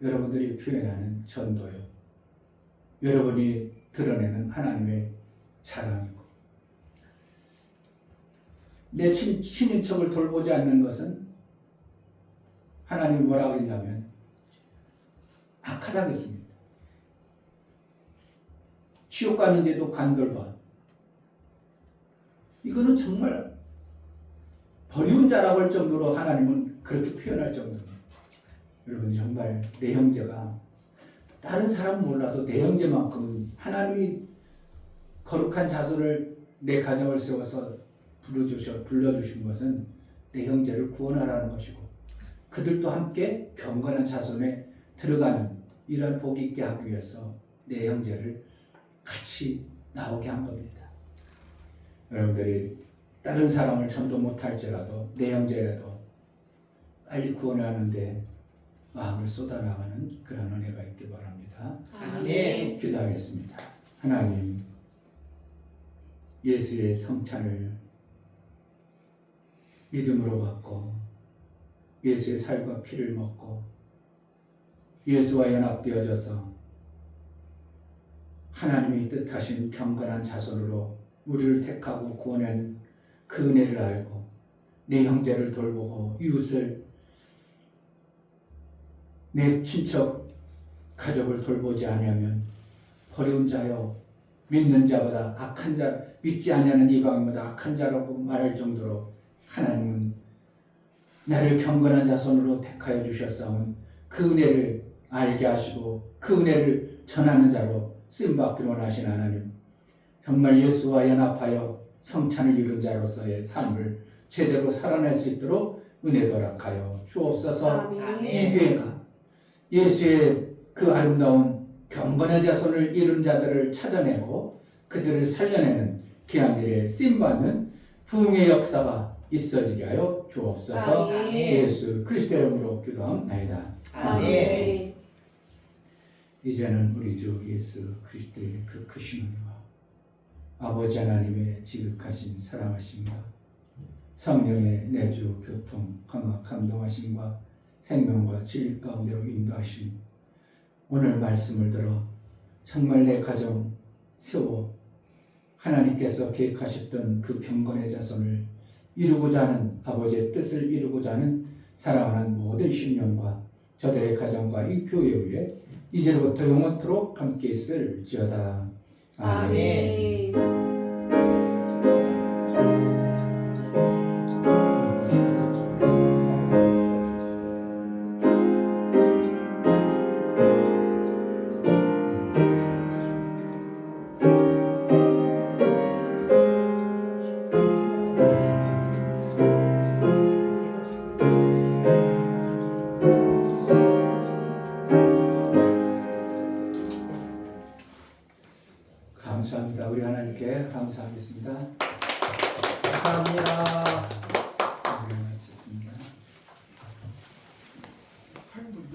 여러분들이 표현하는 전도요, 여러분이 드러내는 하나님의 자랑이고, 내 친인척을 돌보지 않는 것은 하나님이 뭐라고 했냐면 악하다고 했습니다. 지옥 가는데도 간돌봐. 이거는 정말 버리운 자라고 할 정도로 하나님은 그렇게 표현할 정도입니다. 여러분 정말 내 형제가 다른 사람은 몰라도 내 형제만큼은 하나님이 거룩한 자손을 내 가정을 세워서 불러주신 것은 내 형제를 구원하라는 것이고 그들도 함께 경건한 자손에 들어가는 이러한 복이 있게 하기 위해서 내 형제를 같이 나오게 한 겁니다. 여러분들이 다른 사람을 전도 못할지라도 내 형제라도 빨리 구원하는데 마음을 쏟아나가는 그런 은혜가 있기 바랍니다. 아멘. 기도하겠습니다. 하나님, 예수의 성찬을 믿음으로 받고 예수의 살과 피를 먹고 예수와 연합되어져서 하나님이 뜻하신 경건한 자손으로 우리를 택하고 구원한 그 은혜를 알고 내 형제를 돌보고 이웃을 내 친척 가족을 돌보지 아니하면 버리운 자요 믿는 자보다 악한 자 믿지 아니하는 이방인보다 악한 자라고 말할 정도로 하나님은 나를 경건한 자손으로 택하여 주셨사온 그 은혜를 알게 하시고 그 은혜를 전하는 자로 쓰임받기를 원하신 하나님, 정말 예수와 연합하여 성찬을 이룬 자로서의 삶을 제대로 살아낼 수 있도록 은혜 허락하여 주옵소서. 아멘. 이 교회가 예수의 그 아름다운 경건한 자손을 이룬 자들을 찾아내고 그들을 살려내는 귀한 일에 쓰임받는 부흥의 역사가 있어지게 하여 주옵소서. 아멘. 예수 그리스도 이름으로 기도합니다. 아멘. 이제는 우리 주 예수 그리스도의 그 크신 은혜와 아버지 하나님의 지극하신 사랑하심과 성령의 내주 교통 감화 감동하심과 생명과 진리 가운데로 인도하심, 오늘 말씀을 들어 정말 내 가정 세워 하나님께서 계획하셨던 그 경건의 자손을 이루고자 하는 아버지의 뜻을 이루고자 하는 사랑하는 모든 심령과 저들의 가정과 이 교회 위에 이제부터 영원토록 함께 있을지어다. 아멘.